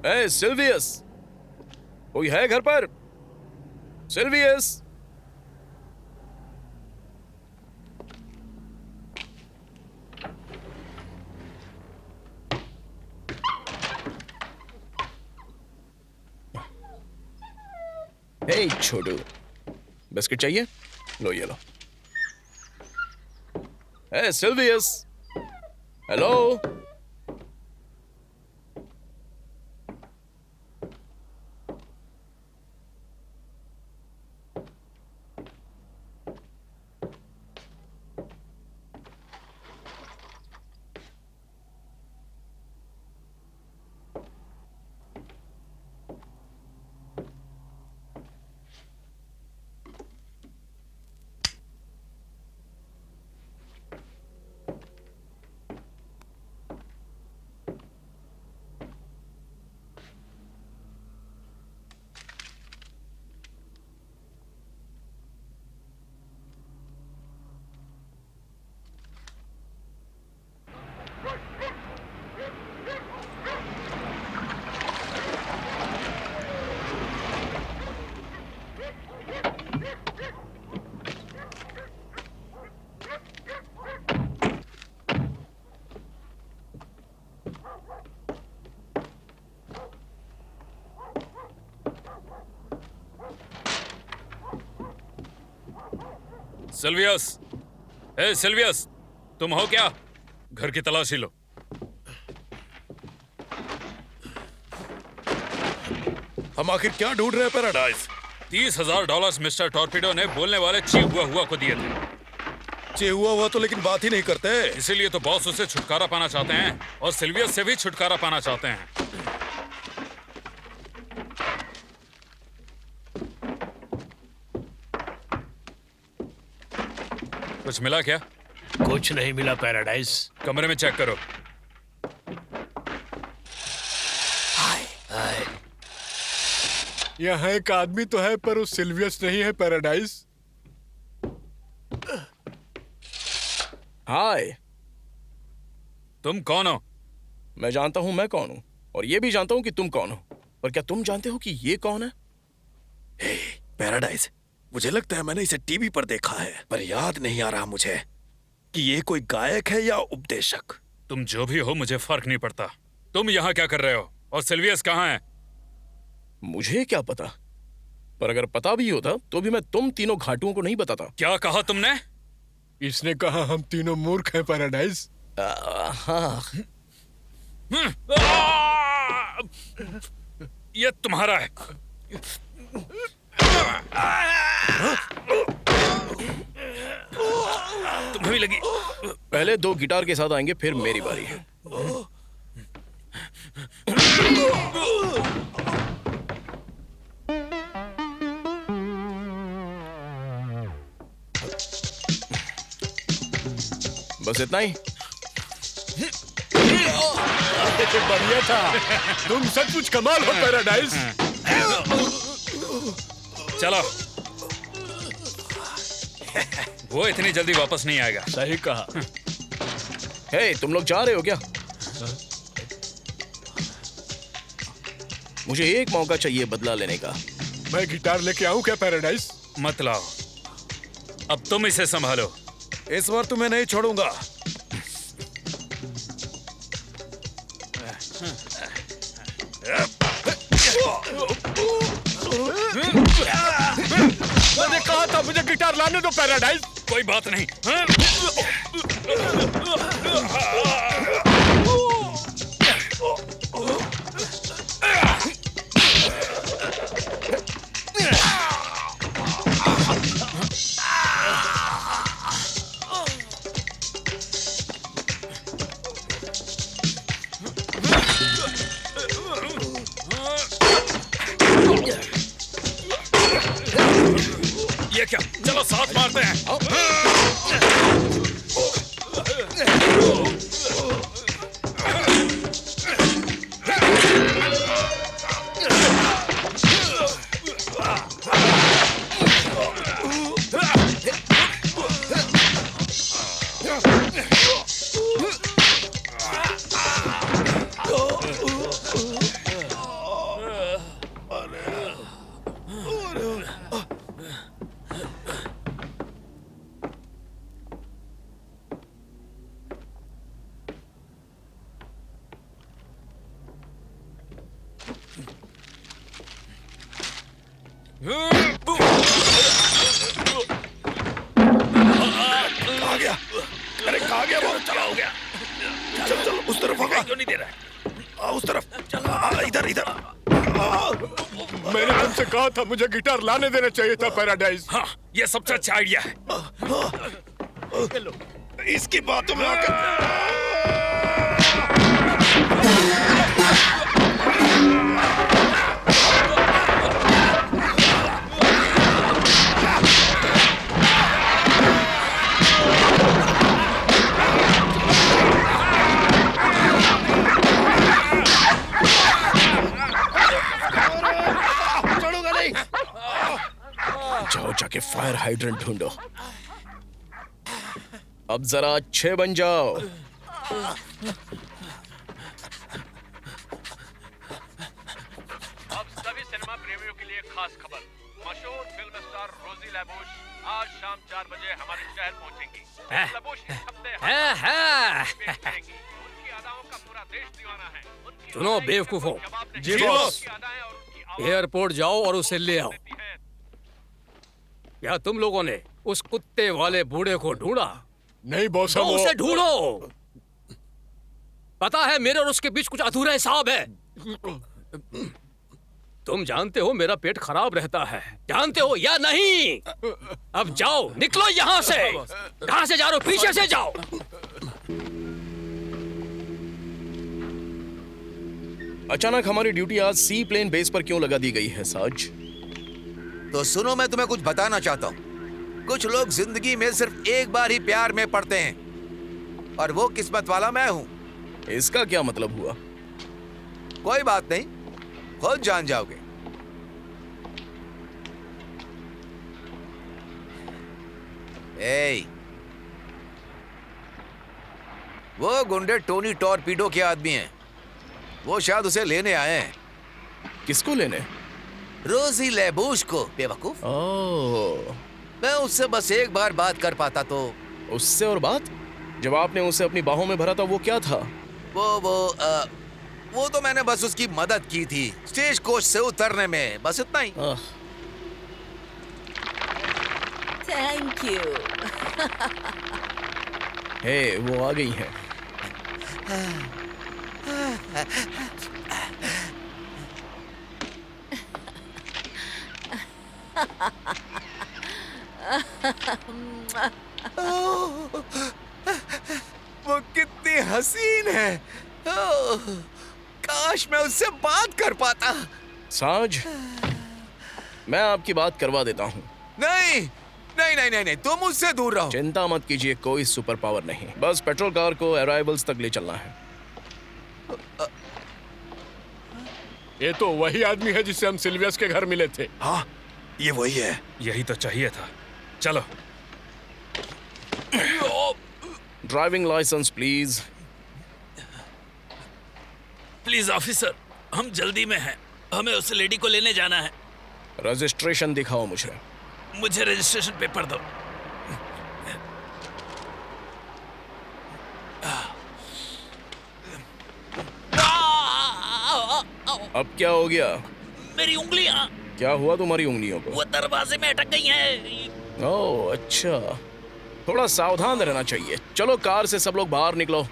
F: ए सिल्वियस, कोई है घर पर? सिल्वियस। हे छोटू, बिस्किट चाहिए? लो ये लो। हे सिल्वियस, हेलो।
C: सिल्वियस, ए सिल्वियस, तुम हो क्या? घर की तलाशी लो।
A: हम आखिर क्या ढूंढ रहे हैं पैराडाइज?
C: $30,000 मिस्टर टॉर्पीडो ने बोलने वाले चिहुआ हुआ को दिए थे।
A: चिहुआ हुआ तो लेकिन बात ही नहीं करते।
C: इसीलिए तो बॉस उसे छुटकारा पाना चाहते हैं और सिल्वियस से भी छुटकारा पाना चाहते हैं। कुछ मिला क्या?
G: कुछ नहीं मिला पैराडाइज।
C: कमरे में चेक करो।
N: यहाँ एक आदमी तो है पर उस सिल्वियस नहीं है पैराडाइज।
F: हाय,
C: तुम कौन हो?
F: मैं जानता हूं मैं कौन हूं, और ये भी जानता हूं कि तुम कौन हो। पर क्या तुम जानते हो कि ये कौन है?
A: पैराडाइज, मुझे लगता है मैंने इसे टीवी पर देखा है, पर याद नहीं आ रहा मुझे कि ये कोई गायक है या उपदेशक।
C: तुम जो भी हो, मुझे फर्क नहीं पड़ता। तुम यहाँ क्या कर रहे हो? और सिल्वियस कहाँ है?
F: मुझे क्या पता, पर अगर पता भी होता तो भी मैं तुम तीनों घाटुओं को नहीं बताता।
C: क्या कहा तुमने?
N: इसने कहा हम तीनों मूर्ख हैं पैराडाइज।
F: हाँ।
C: ये तुम्हारा है। तुम्हें भी लगी?
F: पहले 2 गिटार के साथ आएंगे, फिर मेरी बारी है। बस इतना ही?
N: बढ़िया था। तुम सचमुच कमाल हो पैराडाइज।
C: चलो, वो इतनी जल्दी वापस नहीं आएगा।
N: सही कहा।
F: हे, तुम लोग जा रहे हो क्या? मुझे एक मौका चाहिए बदला लेने का।
N: मैं गिटार लेके आऊं क्या पैराडाइज?
C: मत लाओ, अब तुम इसे संभालो।
A: इस बार तुम्हें नहीं छोड़ूंगा।
N: मैंने कहा था मुझे गिटार लाने दो पैराडाइज।
C: कोई बात नहीं। ये क्या? चलो साथ मारते हैं।
A: कहाँ गया? अरे कहाँ गया वो?
C: चला हो गया।
A: चल चल उस तरफ होगा।
C: क्यों नहीं दे रहा?
A: उस तरफ। इधर इधर।
N: मैंने तुमसे कहा था मुझे गिटार लाने देना चाहिए था पैराडाइज।
C: हाँ, ये सबसे अच्छा आइडिया है।
A: इसकी बातों में आकर
F: जाओ जाके फायर हाइड्रेंट ढूंढो। अब जरा अच्छे बन जाओ।
I: अब सभी सिनेमा प्रेमियों के लिए खास खबर। मशहूर फिल्म स्टार रोजी लैबूश आज शाम 4 बजे हमारे शहर पहुंचेंगी। लैबूश इस हफ्ते उनकी अदाओं का पूरा देश दीवाना है।
B: सुनो बेवकूफों,
A: जी बॉस।
B: एयरपोर्ट जाओ और उसे ले आओ। क्या तुम लोगों ने उस कुत्ते वाले बूढ़े को ढूंढा?
N: नहीं बॉस,
B: तो उसे ढूंढो। पता है मेरे और उसके बीच कुछ अधूरा हिसाब है। तुम जानते हो मेरा पेट खराब रहता है, जानते हो या नहीं? अब जाओ, निकलो यहाँ से। कहाँ से जा रहे हो? पीछे से जाओ।
F: अचानक हमारी ड्यूटी आज सी प्लेन बेस पर क्यों लगा दी गई है साज?
H: तो सुनो, मैं तुम्हें कुछ बताना चाहता हूँ। कुछ लोग जिंदगी में सिर्फ एक बार ही प्यार में पड़ते हैं, और वो किस्मत वाला मैं हूँ।
F: इसका क्या मतलब हुआ?
H: कोई बात नहीं, खुद जान जाओगे। ए, वो गुंडे टोनी टॉर्पीडो के आदमी हैं। वो शायद उसे लेने आए हैं।
F: किसको लेने?
H: रोजी लैबूश को, बेवकूफ।
F: ओह,
H: मैं उससे बस एक बार बात कर पाता तो।
F: उससे और बात? जब आपने उसे अपनी बाहों में भरा था वो क्या था?
H: वो तो मैंने बस उसकी मदद की थी स्टेज कोच से उतरने में, बस इतना ही।
D: Thank you.
F: हे, वो आ गई हैं।
H: वो कितनी हसीन है। काश मैं उससे बात कर पाता।
F: साज, मैं आपकी बात करवा देता हूँ।
H: नहीं नहीं नहीं नहीं नहीं, तुम मुझसे दूर रहो।
F: चिंता मत कीजिए, कोई सुपर पावर नहीं, बस पेट्रोल कार को अराइवल्स तक ले चलना है।
N: ये तो वही आदमी है जिससे हम सिल्वियस के घर मिले थे।
A: हाँ, ये वही है।
C: यही तो चाहिए था। चलो।
F: Driving licence please.
J: Please officer, हम जल्दी में हैं, हमें उस लेडी को लेने जाना है।
F: रजिस्ट्रेशन दिखाओ मुझे।
J: मुझे रजिस्ट्रेशन पेपर दो।
F: अब क्या हो गया?
J: मेरी उंगलियां।
F: क्या हुआ तुम्हारी उंगलियों को?
J: वो दरवाजे में अटक गई हैं।
F: ओह अच्छा, थोड़ा सावधान रहना चाहिए। चलो कार से सब लोग बाहर निकलो,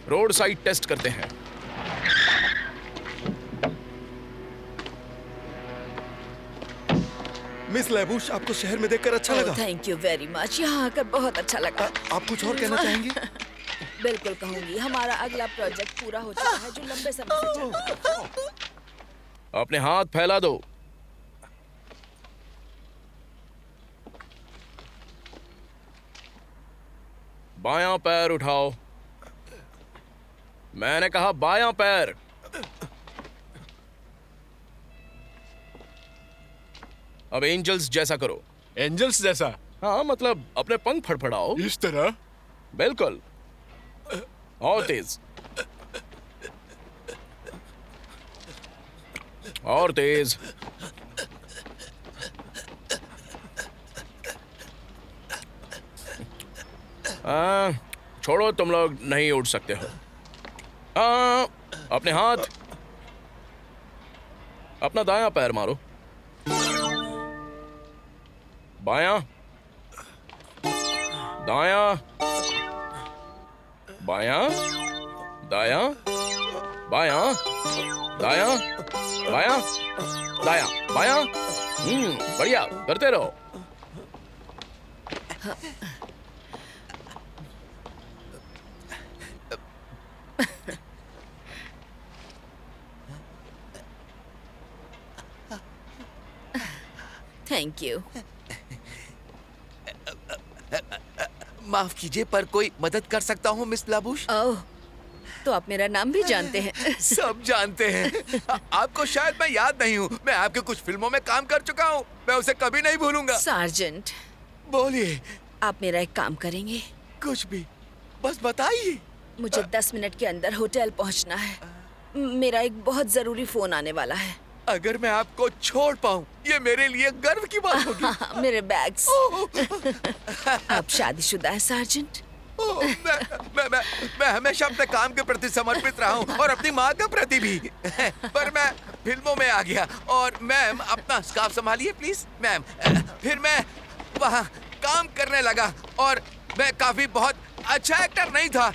F: रोड साइड टेस्ट करते हैं।
A: मिस लैबूश, आपको शहर में देखकर अच्छा लगा?
D: थैंक यू वेरी मच, यहाँ आकर बहुत अच्छा लगा।
A: आप कुछ और कहना चाहेंगी?
D: बिल्कुल कहूंगी। हमारा अगला प्रोजेक्ट पूरा हो चुका है जो लंबे समय से चल रहा था।
F: अपने हाथ फैला दो। बायां पैर उठाओ। मैंने कहा बायां पैर। अब एंजल्स जैसा करो।
N: एंजल्स जैसा?
F: हाँ, मतलब अपने पंख फड़फड़ाओ।
N: इस तरह?
F: बिल्कुल, और तेज, और तेज। छोड़ो, तुम लोग नहीं उठ सकते हो। अपने हाथ, अपना दायां पैर मारो। बायां, दायां, बायां, दायां, बायां, दायां, बायां, दायां, बायां। बढ़िया, करते रहो।
D: Thank you.
H: माफ कीजिए, पर कोई मदद कर सकता हूँ मिस लाबूश?
D: ओह, तो आप मेरा नाम भी जानते हैं।
H: सब जानते हैं। आपको शायद मैं याद नहीं हूँ। मैं आपके कुछ फिल्मों में काम कर चुका हूँ। मैं उसे कभी नहीं भूलूंगा।
D: सार्जेंट,
H: बोलिए।
D: आप मेरा एक काम करेंगे?
H: कुछ भी, बस बताइए।
D: मुझे 10 मिनट के अंदर होटल पहुँचना है। मेरा एक बहुत जरूरी फोन आने वाला है।
H: अगर मैं आपको छोड़ पाऊँ, ये मेरे लिए गर्व की बात होगी।
D: मेरे बैग्स। आप शादीशुदा हैं सार्जेंट?
H: मैं हमेशा अपने काम के प्रति समर्पित रहा हूँ और अपनी माँ के प्रति भी। पर मैं फिल्मों में आ गया। और मैम, अपना स्कार्फ संभालिए प्लीज। मैम, फिर मैं वहाँ काम करने लगा और मैं काफी बहुत अच्छा एक्टर नहीं था।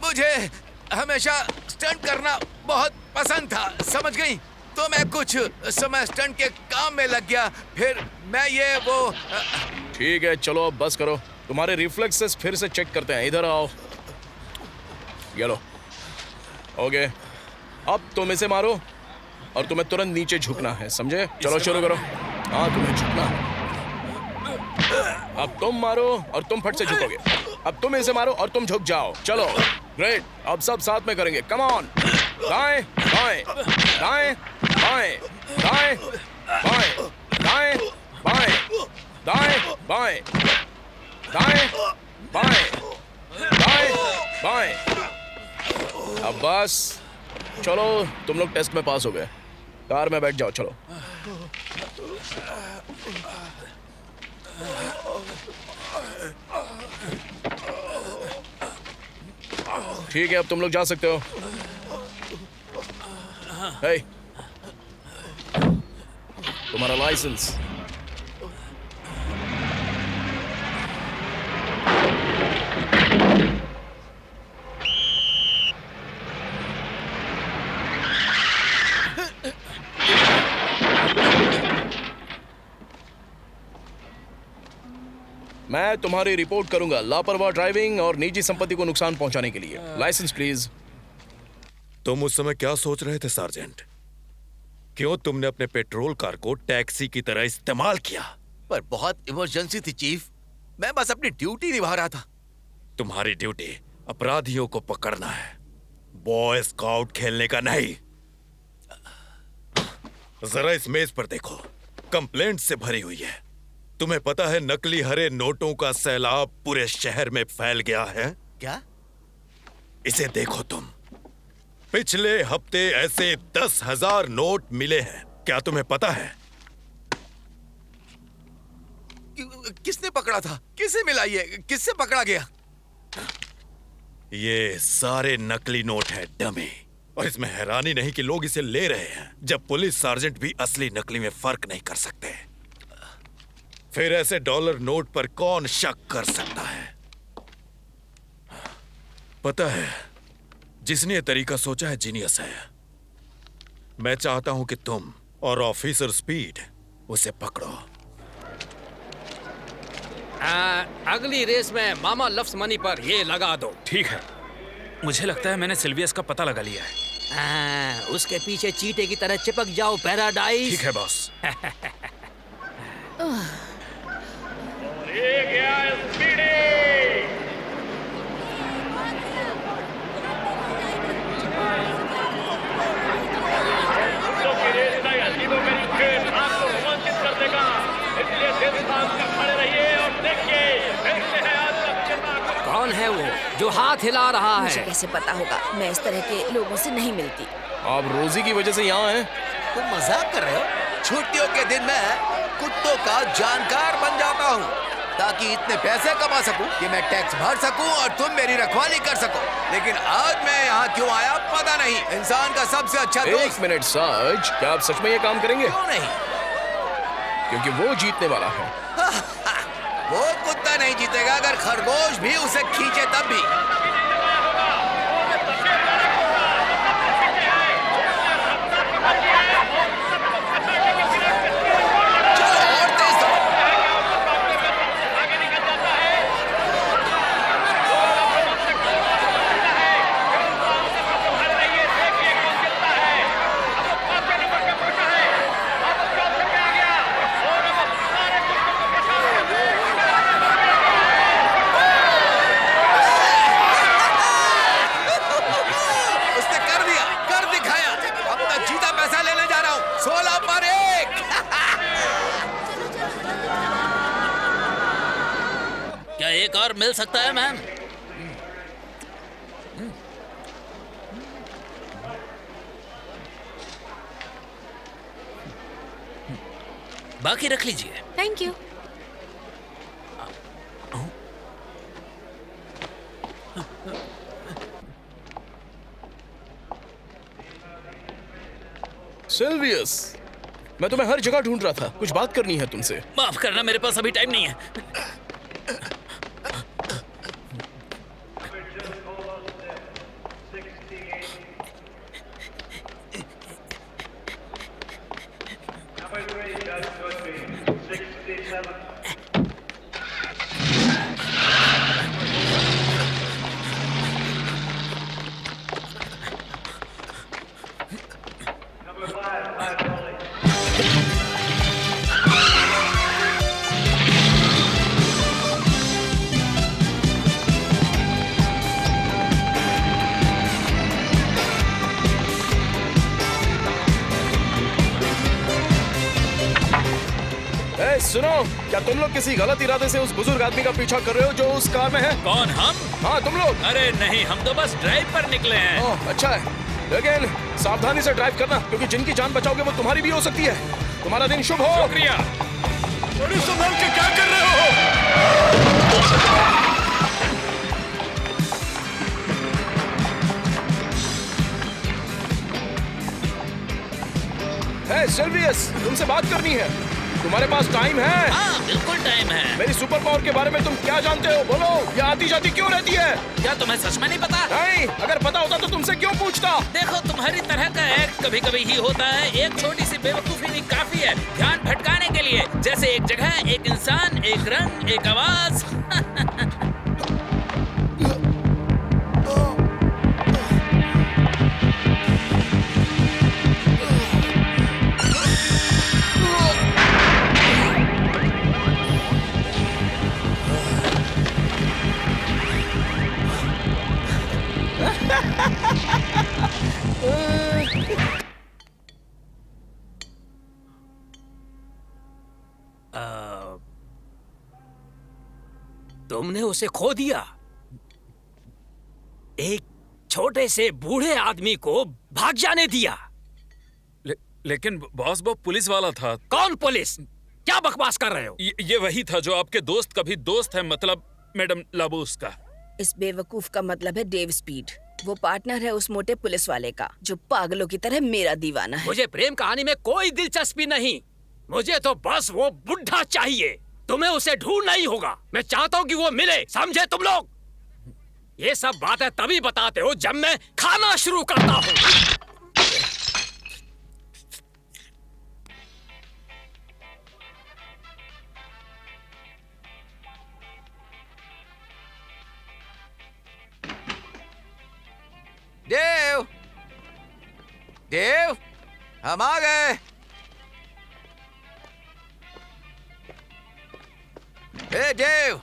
H: मुझे हमेशा स्टंट करना बहुत पसंद था, समझ गई? तो मैं कुछ समय स्टंट के काम में लग गया। फिर मैं ये वो
F: ठीक है, चलो अब बस करो। तुम्हारे रिफ्लेक्सेस फिर से चेक करते हैं। इधर आओ। ये लो। ओके, अब तुम इसे मारो और तुम्हें तुरंत नीचे झुकना है, समझे? चलो शुरू करो। हाँ, तुम्हें झुकना है। अब तुम मारो और तुम फट से झुकोगे। अब तुम इसे मारो और तुम झुक जाओ। चलो, ग्रेट। अब सब साथ में करेंगे। Come on. दाएं, बाएं, दाएं, बाएं, दाएं, बाएं, दाएं, बाएं, दाएं, बाएं, दाएं, बाएं, दाएं, बाएं। अब बस, चलो, तुम लोग टेस्ट में पास हो गए। कार में बैठ जाओ, चलो। ठीक है, अब तुम लोग जा सकते हो। हे, तुम्हारा लाइसेंस। मैं तुम्हारी रिपोर्ट करूंगा लापरवाह ड्राइविंग और निजी संपत्ति को नुकसान पहुंचाने के लिए। Licence please.
A: तुम उस समय क्या सोच रहे थे सार्जेंट? क्यों तुमने अपने पेट्रोल कार को टैक्सी की तरह इस्तेमाल किया?
H: पर बहुत इमरजेंसी थी चीफ, मैं बस अपनी ड्यूटी निभा रहा था।
A: तुम्हारी ड्यूटी अपराधियों को पकड़ना है, बॉय स्काउट खेलने का नहीं। जरा इस मेज पर देखो, कंप्लेंट से भरी हुई है। तुम्हें पता है नकली हरे नोटों का सैलाब पूरे शहर में फैल गया है?
H: क्या?
A: इसे देखो तुम। पिछले हफ्ते ऐसे 10,000 नोट मिले हैं। क्या तुम्हें पता है?
H: किसने पकड़ा था? किसे मिला ये? किससे पकड़ा गया?
A: ये सारे नकली नोट हैं डमी। और इसमें हैरानी नहीं कि लोग इसे ले रहे हैं, जब पुलिस सार्जेंट भी असली नकली में फर्क नहीं कर सकते। फिर ऐसे डॉलर नोट पर कौन शक कर सकता है? पता है, जिसने ये तरीका सोचा है जीनियस है। मैं चाहता हूं कि तुम और ऑफिसर स्पीड उसे पकड़ो।
B: अगली रेस में मामा लफ्स मनी पर ये लगा दो।
C: ठीक है, मुझे लगता है मैंने सिल्वियस का पता लगा लिया है।
B: उसके पीछे चीटे की तरह चिपक जाओ पैराडाइज।
C: ठीक है बॉस।
B: कौन है वो जो हाथ हिला रहा है?
D: मुझे कैसे पता होगा? मैं इस तरह के लोगों से नहीं मिलती।
F: आप रोजी की वजह से यहाँ हैं?
H: तुम मजाक कर रहे हो? छुट्टियों के दिन मैं कुत्तों का जानकार बन जाता हूँ ताकि इतने पैसे कमा सकूं कि मैं टैक्स भर सकूं और तुम मेरी रखवाली कर सको। लेकिन आज मैं यहाँ क्यों आया पता नहीं। इंसान का सबसे अच्छा दोस्त।
F: एक मिनट साज, क्या आप सच में ये काम करेंगे?
H: क्यों नहीं?
F: क्योंकि वो जीतने वाला है।
H: वो कुत्ता नहीं जीतेगा, अगर खरगोश भी उसे खींचे तब भी।
J: एक और मिल सकता है मैम? बाकी रख लीजिए।
E: Thank you.
F: सिल्वियस, मैं तुम्हें हर जगह ढूंढ रहा था। कुछ बात करनी है तुमसे।
J: माफ करना, मेरे पास अभी टाइम नहीं है।
F: सुनो, क्या तुम लोग किसी गलत इरादे से उस बुजुर्ग आदमी का पीछा कर रहे हो जो उस कार में है?
C: कौन, हम?
F: हाँ, तुम लोग।
C: अरे नहीं, हम तो बस ड्राइव पर निकले हैं।
F: ओह, अच्छा है, लेकिन सावधानी से ड्राइव करना, क्योंकि जिनकी जान बचाओगे वो तुम्हारी भी हो सकती है। तुम्हारा दिन शुभ हो।
C: शुक्रिया।
N: बड़ी संभाल के क्या कर रहे हो?
F: सिल्वियस, तुमसे बात करनी है। तुम्हारे पास टाइम है?
J: हाँ बिल्कुल टाइम है।
F: मेरी सुपर पावर के बारे में तुम क्या जानते हो? बोलो, ये आती जाती क्यों रहती है?
J: क्या तुम्हें सच में नहीं पता?
F: नहीं, अगर पता होता तो तुमसे क्यों पूछता?
J: देखो तुम्हारी तरह का एक्ट कभी कभी ही होता है। एक छोटी सी बेवकूफी भी काफी है ध्यान भटकाने के लिए। जैसे एक जगह, एक इंसान, एक रंग, एक आवाज।
B: तुमने उसे खो दिया। एक छोटे से बूढ़े आदमी को भाग जाने दिया।
C: लेकिन बॉस, वो पुलिस वाला था।
B: कौन पुलिस? क्या बकवास कर रहे हो?
C: ये वही था जो आपके दोस्त का भी दोस्त है, मतलब मैडम लाबूस का।
D: इस बेवकूफ का मतलब है डेव स्पीड। वो पार्टनर है उस मोटे पुलिस वाले का जो पागलों की तरह मेरा दीवाना है।
B: मुझे प्रेम कहानी में कोई दिलचस्पी नहीं। मुझे तो बस वो बुढ़ा चाहिए। तुम्हें उसे ढूंढना ही होगा। मैं चाहता हूँ कि वो मिले, समझे तुम लोग? ये सब बातें तभी बताते हो जब मैं खाना शुरू करता हूँ।
H: देव, देव, हम आ गए। ए देव,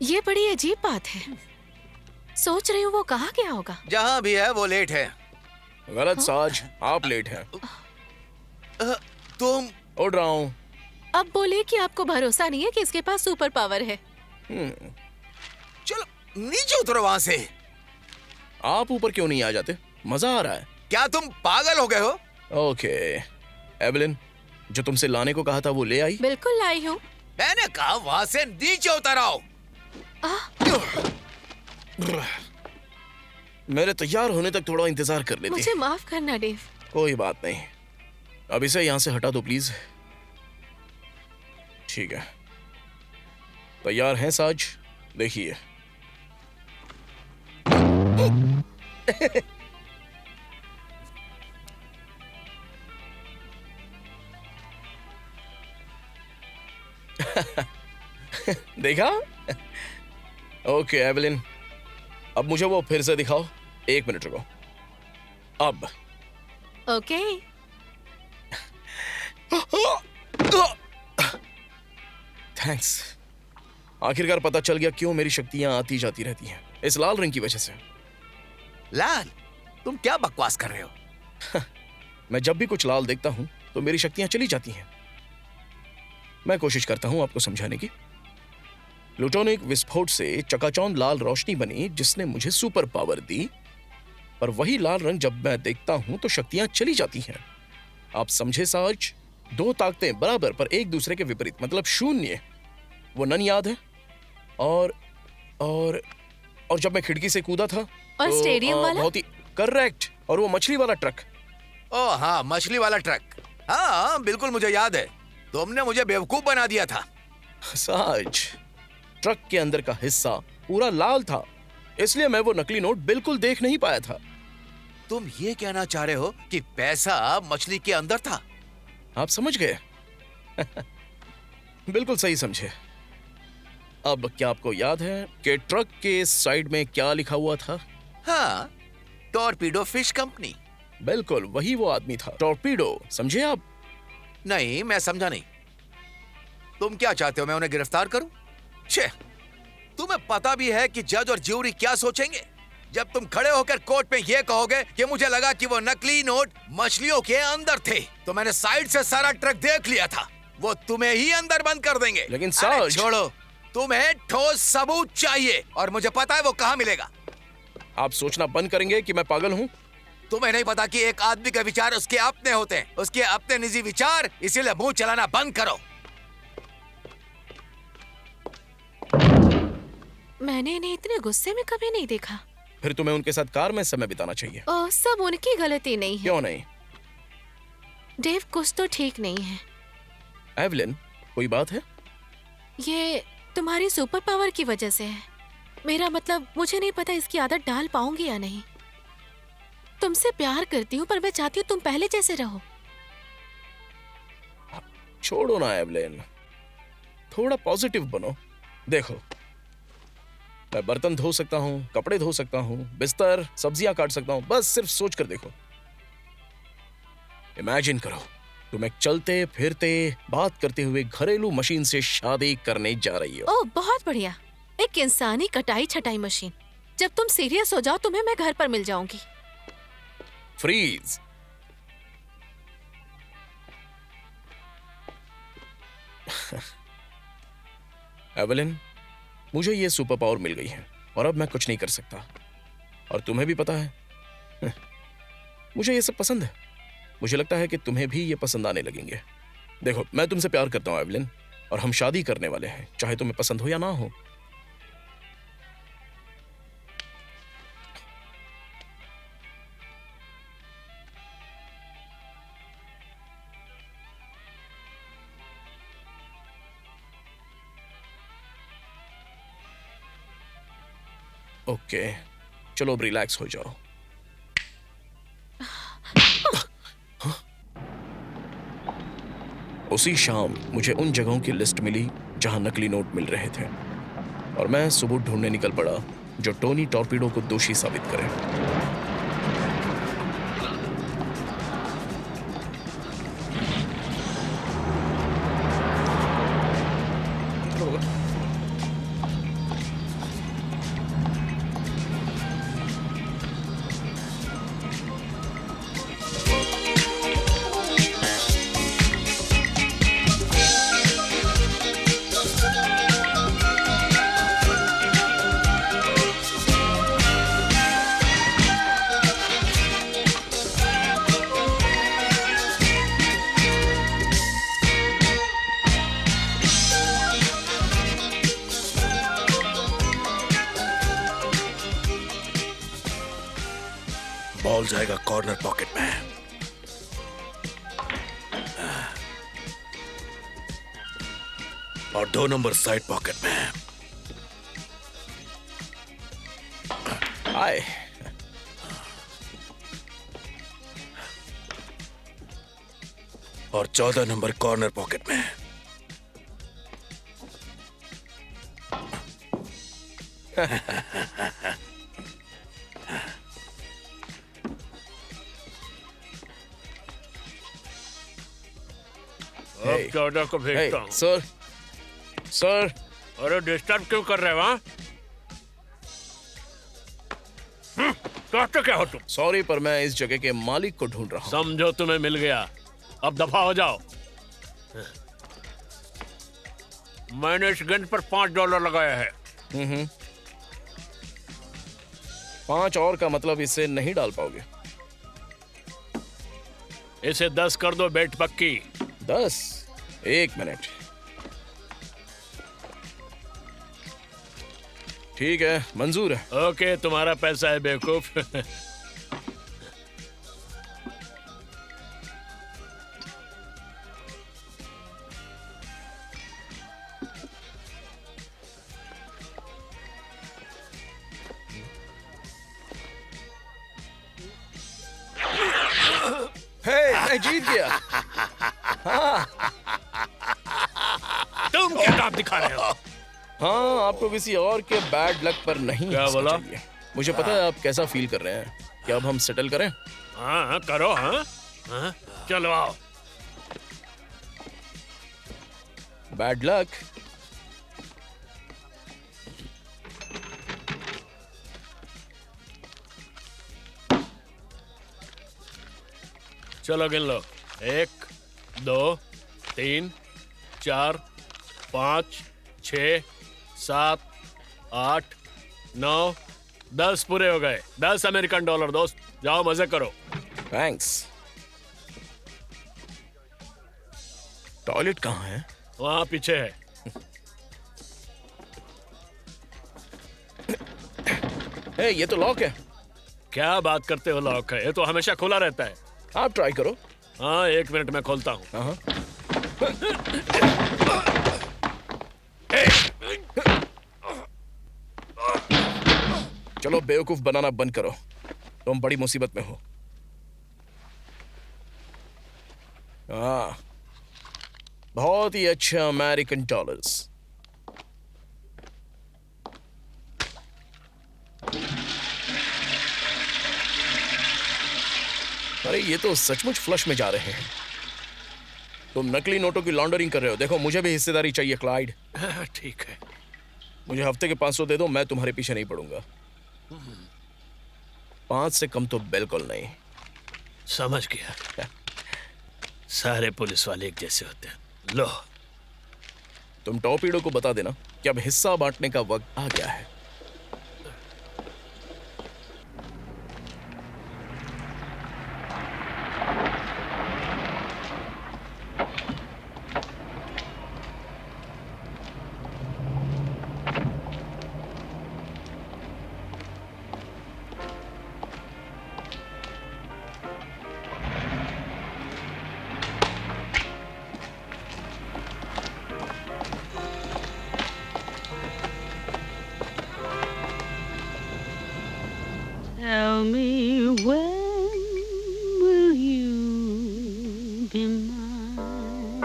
E: ये बड़ी अजीब बात है। सोच रही हूँ वो कहाँ गया होगा।
H: जहाँ भी है वो लेट है।
F: गलत साज, आप लेट हैं।
H: तुम?
F: उड़ रहा हूँ।
E: अब बोले कि आपको भरोसा नहीं है कि इसके पास सुपर पावर है।
H: चलो नीचे उतरो वहाँ से।
F: आप ऊपर क्यों नहीं आ जाते? मजा आ रहा है।
H: क्या तुम पागल हो गए हो?
F: ओके, एवलिन, जो तुमसे लाने को कहा था वो ले आई?
E: बिल्कुल लाई हूँ।
H: मैंने कहा वहाँ से नीचे उतर आओ।
F: मेरे तैयार होने तक थोड़ा इंतजार कर लेते।
E: मुझे माफ करना डेव।
F: कोई बात नहीं, अब इसे यहाँ से हटा दो प्लीज। ठीक है, तैयार हैं साज? देखिए। देखा? ओके एवलिन, अब मुझे वो फिर से दिखाओ। 1 मिनट रुको। अब
E: ओके।
F: थैंक्स। आखिरकार पता चल गया क्यों मेरी शक्तियां आती जाती रहती हैं। इस लाल रंग की वजह से।
H: लाल? तुम क्या बकवास कर रहे हो?
F: मैं जब भी कुछ लाल देखता हूं तो मेरी शक्तियां चली जाती हैं। मैं कोशिश करता हूं आपको समझाने की। प्लूटोनिक विस्फोट से चकाचौंध लाल रोशनी बनी जिसने मुझे सुपर पावर दी, पर वही लाल रंग जब मैं देखता हूं तो शक्तियां चली जाती हैं। आप समझे साज? 2 ताकतें बराबर पर एक दूसरे के विपरीत, मतलब शून्य। वो नन याद है? और जब मैं खिड़की से कूदा था
E: और
F: तो,
E: स्टेडियम वाला?
F: बहुत ही करेक्ट। और वो मछली वाला ट्रक।
H: ओह हाँ, मछली वाला ट्रक। हाँ बिल्कुल मुझे याद है। तुमने मुझे बेवकूफ बना दिया था।
F: साज, ट्रक के अंदर का हिस्सा पूरा लाल था, इसलिए मैं वो नकली नोट बिल्कुल देख नहीं पाया था।
H: तुम ये कहना चाह रहे हो कि पैसा मछली के अंदर था?
F: आप समझ गए। बिल्कुल सही समझे। अब क्या आपको याद है कि ट्रक के साइड में क्या लिखा हुआ था?
H: हाँ, टॉर्पीडो फिश कंपनी।
F: बिल्कुल वही वो आदमी था, टॉर्पीडो। समझे आप?
H: नहीं, मैं समझा नहीं। तुम क्या चाहते हो, मैं उन्हें गिरफ्तार करूं? छे, तुम्हें पता भी है कि जज और ज्यूरी क्या सोचेंगे जब तुम खड़े होकर कोर्ट में ये कहोगे कि मुझे लगा कि वो नकली नोट मछलियों के अंदर थे, तो मैंने साइड से सारा ट्रक देख लिया था। वो तुम्हें ही अंदर बंद कर देंगे।
F: लेकिन साज,
H: छोड़ो, तुम्हें ठोस सबूत चाहिए और मुझे पता है वो कहाँ मिलेगा।
F: आप सोचना बंद करेंगे कि मैं पागल हूँ?
H: तुम्हें नहीं पता कि एक आदमी के विचार उसके अपने होते हैं, उसके अपने निजी विचार, इसीलिए मुंह चलाना बंद करो।
E: मैंने इन्हें इतने गुस्से में कभी नहीं देखा।
F: फिर तुम्हें उनके साथ कार में समय बिताना चाहिए।
E: सब उनकी गलती नहीं है।
F: क्यों नहीं?
E: डेव, कुछ तो ठीक नहीं है।
F: एवलिन, कोई बात है?
E: ये तुम्हारी सुपर पावर की वजह से है। मेरा मतलब, मुझे नहीं पता इसकी आदत डाल पाऊंगी या नहीं। तुमसे प्यार करती हूँ, पर मैं चाहती हूँ तुम पहले जैसे रहो।
F: छोड़ो ना एवलिन, थोड़ा पॉजिटिव बनो। देखो, मैं बर्तन धो सकता हूँ, कपड़े धो सकता हूँ, बिस्तर, सब्जियां काट सकता हूँ। बस सिर्फ सोच कर देखो। इमेजिन करो, तुम एक चलते फिरते बात करते हुए घरेलू मशीन से शादी करने जा रही हो।
E: ओह, बहुत बढ़िया। एक इंसानी कटाई छटाई मशीन। जब तुम सीरियस हो जाओ, तुम्हें मैं घर पर मिल जाऊंगी।
F: फ्रीज। एवलिन, मुझे ये सुपर पावर मिल गई है और अब मैं कुछ नहीं कर सकता। और तुम्हें भी पता है, मुझे ये सब पसंद है। मुझे लगता है कि तुम्हें भी ये पसंद आने लगेंगे। देखो, मैं तुमसे प्यार करता हूं एवलिन, और हम शादी करने वाले हैं, चाहे तुम्हें पसंद हो या ना हो। ओके, चलो अब रिलैक्स हो जाओ। उसी शाम मुझे उन जगहों की लिस्ट मिली जहां नकली नोट मिल रहे थे, और मैं सबूत ढूंढने निकल पड़ा जो टोनी टॉर्पीडो को दोषी साबित करे।
A: बॉल जाएगा कॉर्नर पॉकेट में। और 2 नंबर साइड पॉकेट में।
F: आए।
A: और 14 नंबर कॉर्नर पॉकेट में।
N: अब 14 को भेजता हूँ।
F: Sir, sir.
N: अरे डिस्टर्ब क्यों कर रहे हो? वहाँ कहते क्या हो तुम?
F: सॉरी, पर मैं इस जगह के मालिक को ढूंढ रहा हूँ।
N: समझो तुम्हें मिल गया, अब दफा हो जाओ। मैंने इस गन पर $5 लगाया है।
F: 5 और का मतलब इसे नहीं डाल पाओगे।
N: इसे 10 कर दो, बेट पक्की।
F: 10? 1 मिनट। ठीक है, मंजूर है।
N: ओके, तुम्हारा पैसा है बेवकूफ।
F: मैं जीत गया। हाँ।
N: तुम क्या काम दिखा रहे हो?
F: हाँ, आपको किसी और के बैड लक पर नहीं
N: क्या बोला?
F: मुझे पता है आप कैसा फील कर रहे हैं। क्या अब हम सेटल करें?
N: हाँ करो। हाँ चलो आओ।
F: Bad luck.
N: चलो गिन लो। 1 2 3 4 5 6 7 8 9 10 पूरे हो गए। 10 अमेरिकन डॉलर दोस्त, जाओ मजे करो।
F: थैंक्स। टॉयलेट कहाँ है?
N: वहाँ पीछे है।
F: ये तो लॉक है।
N: क्या बात करते हो, लॉक है? ये तो हमेशा खुला रहता है।
F: आप ट्राई करो।
N: हाँ 1 मिनट में खोलता हूँ।
F: हाँ चलो बेवकूफ बनाना बंद करो, तुम बड़ी मुसीबत में हो। हाँ बहुत ही अच्छा अमेरिकन डॉलर्स। अरे ये तो सचमुच फ्लश में जा रहे हैं। तुम नकली नोटों की लॉन्ड्रिंग कर रहे हो। देखो मुझे भी हिस्सेदारी चाहिए क्लाइड।
N: ठीक है,
F: मुझे हफ्ते के 500 दे दो, मैं तुम्हारे पीछे नहीं पड़ूंगा। 5 से कम तो बिल्कुल नहीं।
N: समझ गया। सारे पुलिस वाले एक जैसे होते हैं। लो
F: तुम टॉर्पीडो को बता देना कि अब हिस्सा बांटने का वक्त आ गया है।
O: Tell me when will you be mine?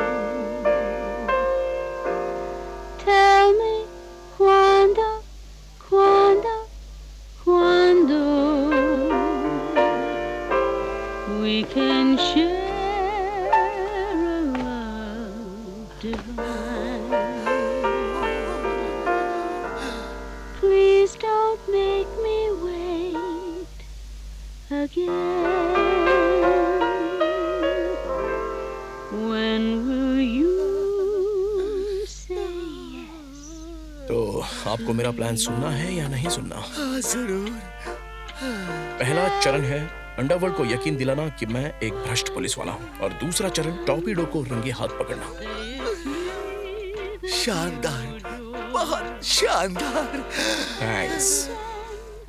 O: Tell me quando, quando, quando we can share a love divine. Please don't make me wait again. When will you say yes?
F: तो आपको मेरा प्लान सुनना है या नहीं सुनना?
H: जरूर।
F: पहला चरण है अंडरवर्ल्ड को यकीन दिलाना कि मैं एक भ्रष्ट पुलिस वाला हूँ, और दूसरा चरण टॉर्पीडो को रंगे हाथ पकड़ना।
H: शानदार, बहुत शानदार।
F: थैंक्स।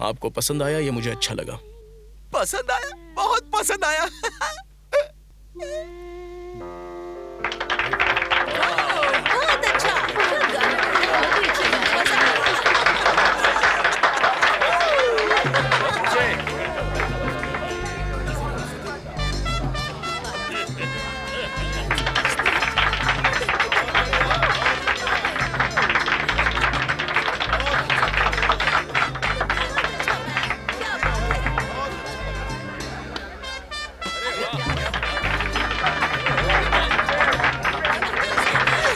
F: आपको पसंद आया? ये मुझे अच्छा लगा।
H: पसंद आया, बहुत पसंद आया।
D: बहुत अच्छा, बहुत गाना, बहुत ही अच्छा गाना।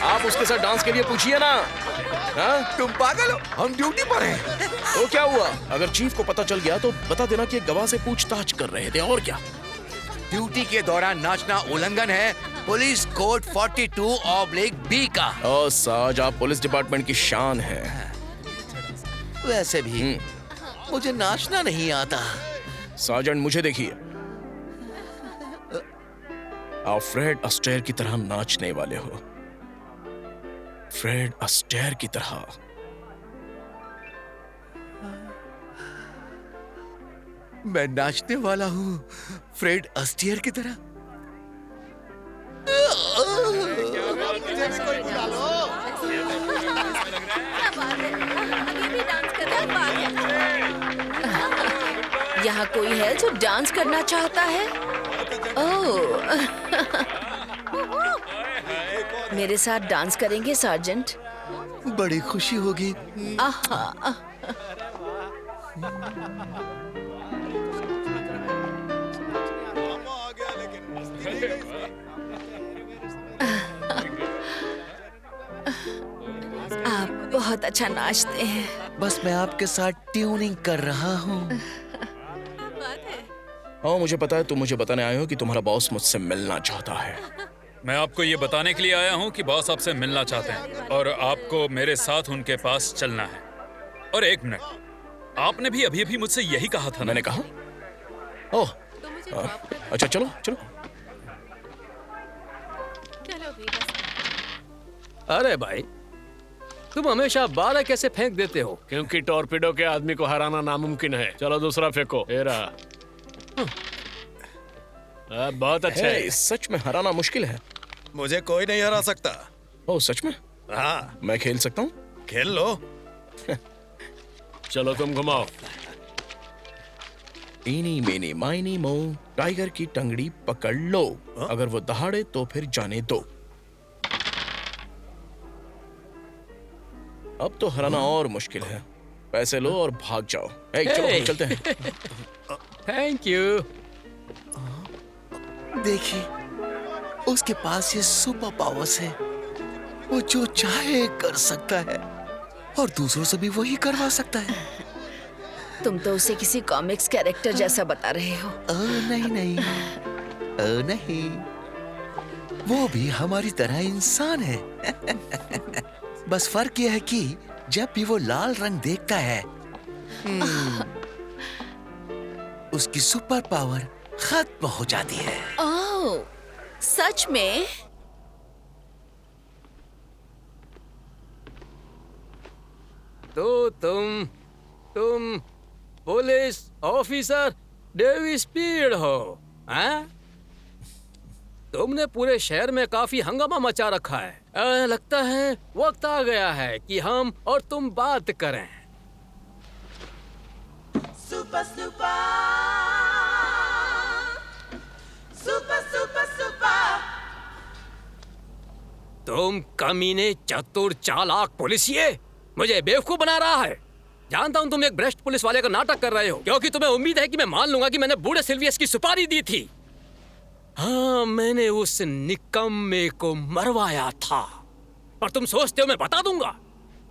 F: आप उसके साथ डांस के लिए पूछिए ना। हाँ?
H: तुम पागल हो, हम ड्यूटी पर हैं।
F: तो क्या हुआ? अगर चीफ को पता चल गया तो बता देना कि एक गवाह से पूछताछ कर रहे थे, और क्या।
H: ड्यूटी के दौरान नाचना उल्लंघन है, पुलिस कोड 42/B का।
F: ओ साज, आप पुलिस डिपार्टमेंट की शान है।
H: वैसे भी मुझे नाचना नहीं आता।
F: सार्जेंट मुझे देखिए, आप फ्रेड अस्टेयर की तरह नाचने वाले हो। फ्रेड अस्टेयर की तरह।
H: मैं नाचने वाला हूँ फ्रेड अस्टियर की तरह।
D: यहाँ कोई है जो डांस करना चाहता है? ओह, मेरे साथ डांस करेंगे सार्जेंट?
H: बड़ी खुशी होगी।
D: आहा। आप बहुत अच्छा नाचते हैं।
H: बस मैं आपके साथ ट्यूनिंग कर रहा हूँ।
F: हाँ मुझे पता है, तुम मुझे बताने आए हो कि तुम्हारा बॉस मुझसे मिलना चाहता है।
C: मैं आपको ये बताने के लिए आया हूँ कि बॉस आपसे मिलना चाहते हैं और आपको मेरे साथ उनके पास चलना है। और 1 मिनट, आपने भी अभी मुझसे यही कहा था।
F: मैंने कहा? ओह, अच्छा चलो चलो।
B: अरे भाई, तुम हमेशा बारह कैसे फेंक देते हो?
N: क्योंकि टॉर्पीडो के आदमी को हराना नामुमकिन है। चलो दूसरा फेंको। बहुत अच्छा है।
F: सच में हराना मुश्किल है।
A: मुझे कोई नहीं हरा सकता।
F: ओह सच में?
A: हाँ।
F: मैं खेल सकता हूँ?
A: खेल लो।
N: चलो तुम घुमाओ।
F: इनी मेनी माइनी मो, टाइगर की टंगड़ी पकड़ लो। अगर वो दहाड़े तो फिर जाने दो। अब तो हराना और मुश्किल है। पैसे लो और भाग जाओ। चलो हम चलते हैं।
B: Thank you.
P: देखिए, उसके पास ये सुपर पावर्स है। वो जो चाहे कर सकता है और दूसरों से भी वही करवा सकता है।
D: तुम तो उसे किसी कॉमिक्स कैरेक्टर जैसा बता रहे हो।
P: नहीं नहीं, नहीं, वो भी हमारी तरह इंसान है। बस फर्क यह है कि जब भी वो लाल रंग देखता है, उसकी सुपर पावर खत्म हो जाती है।
D: ओह, सच में?
B: तो तुम पुलिस ऑफिसर डेविड स्पीड हो, हैं? तुमने पूरे शहर में काफी हंगामा मचा रखा है। लगता है वक्त आ गया है कि हम और तुम बात करें।
Q: Super super super super super.
B: तुम कमीने चतुर चालाक पुलिसिए मुझे बेवकूफ बना रहा है। जानता हूं तुम एक भ्रष्ट पुलिस वाले का नाटक कर रहे हो, क्योंकि तुम्हें उम्मीद है कि मैं मान लूंगा कि मैंने बूढ़े सिल्वियस की सुपारी दी थी। हाँ, मैंने उस निकम्मे को मरवाया था। और तुम सोचते हो मैं बता दूंगा?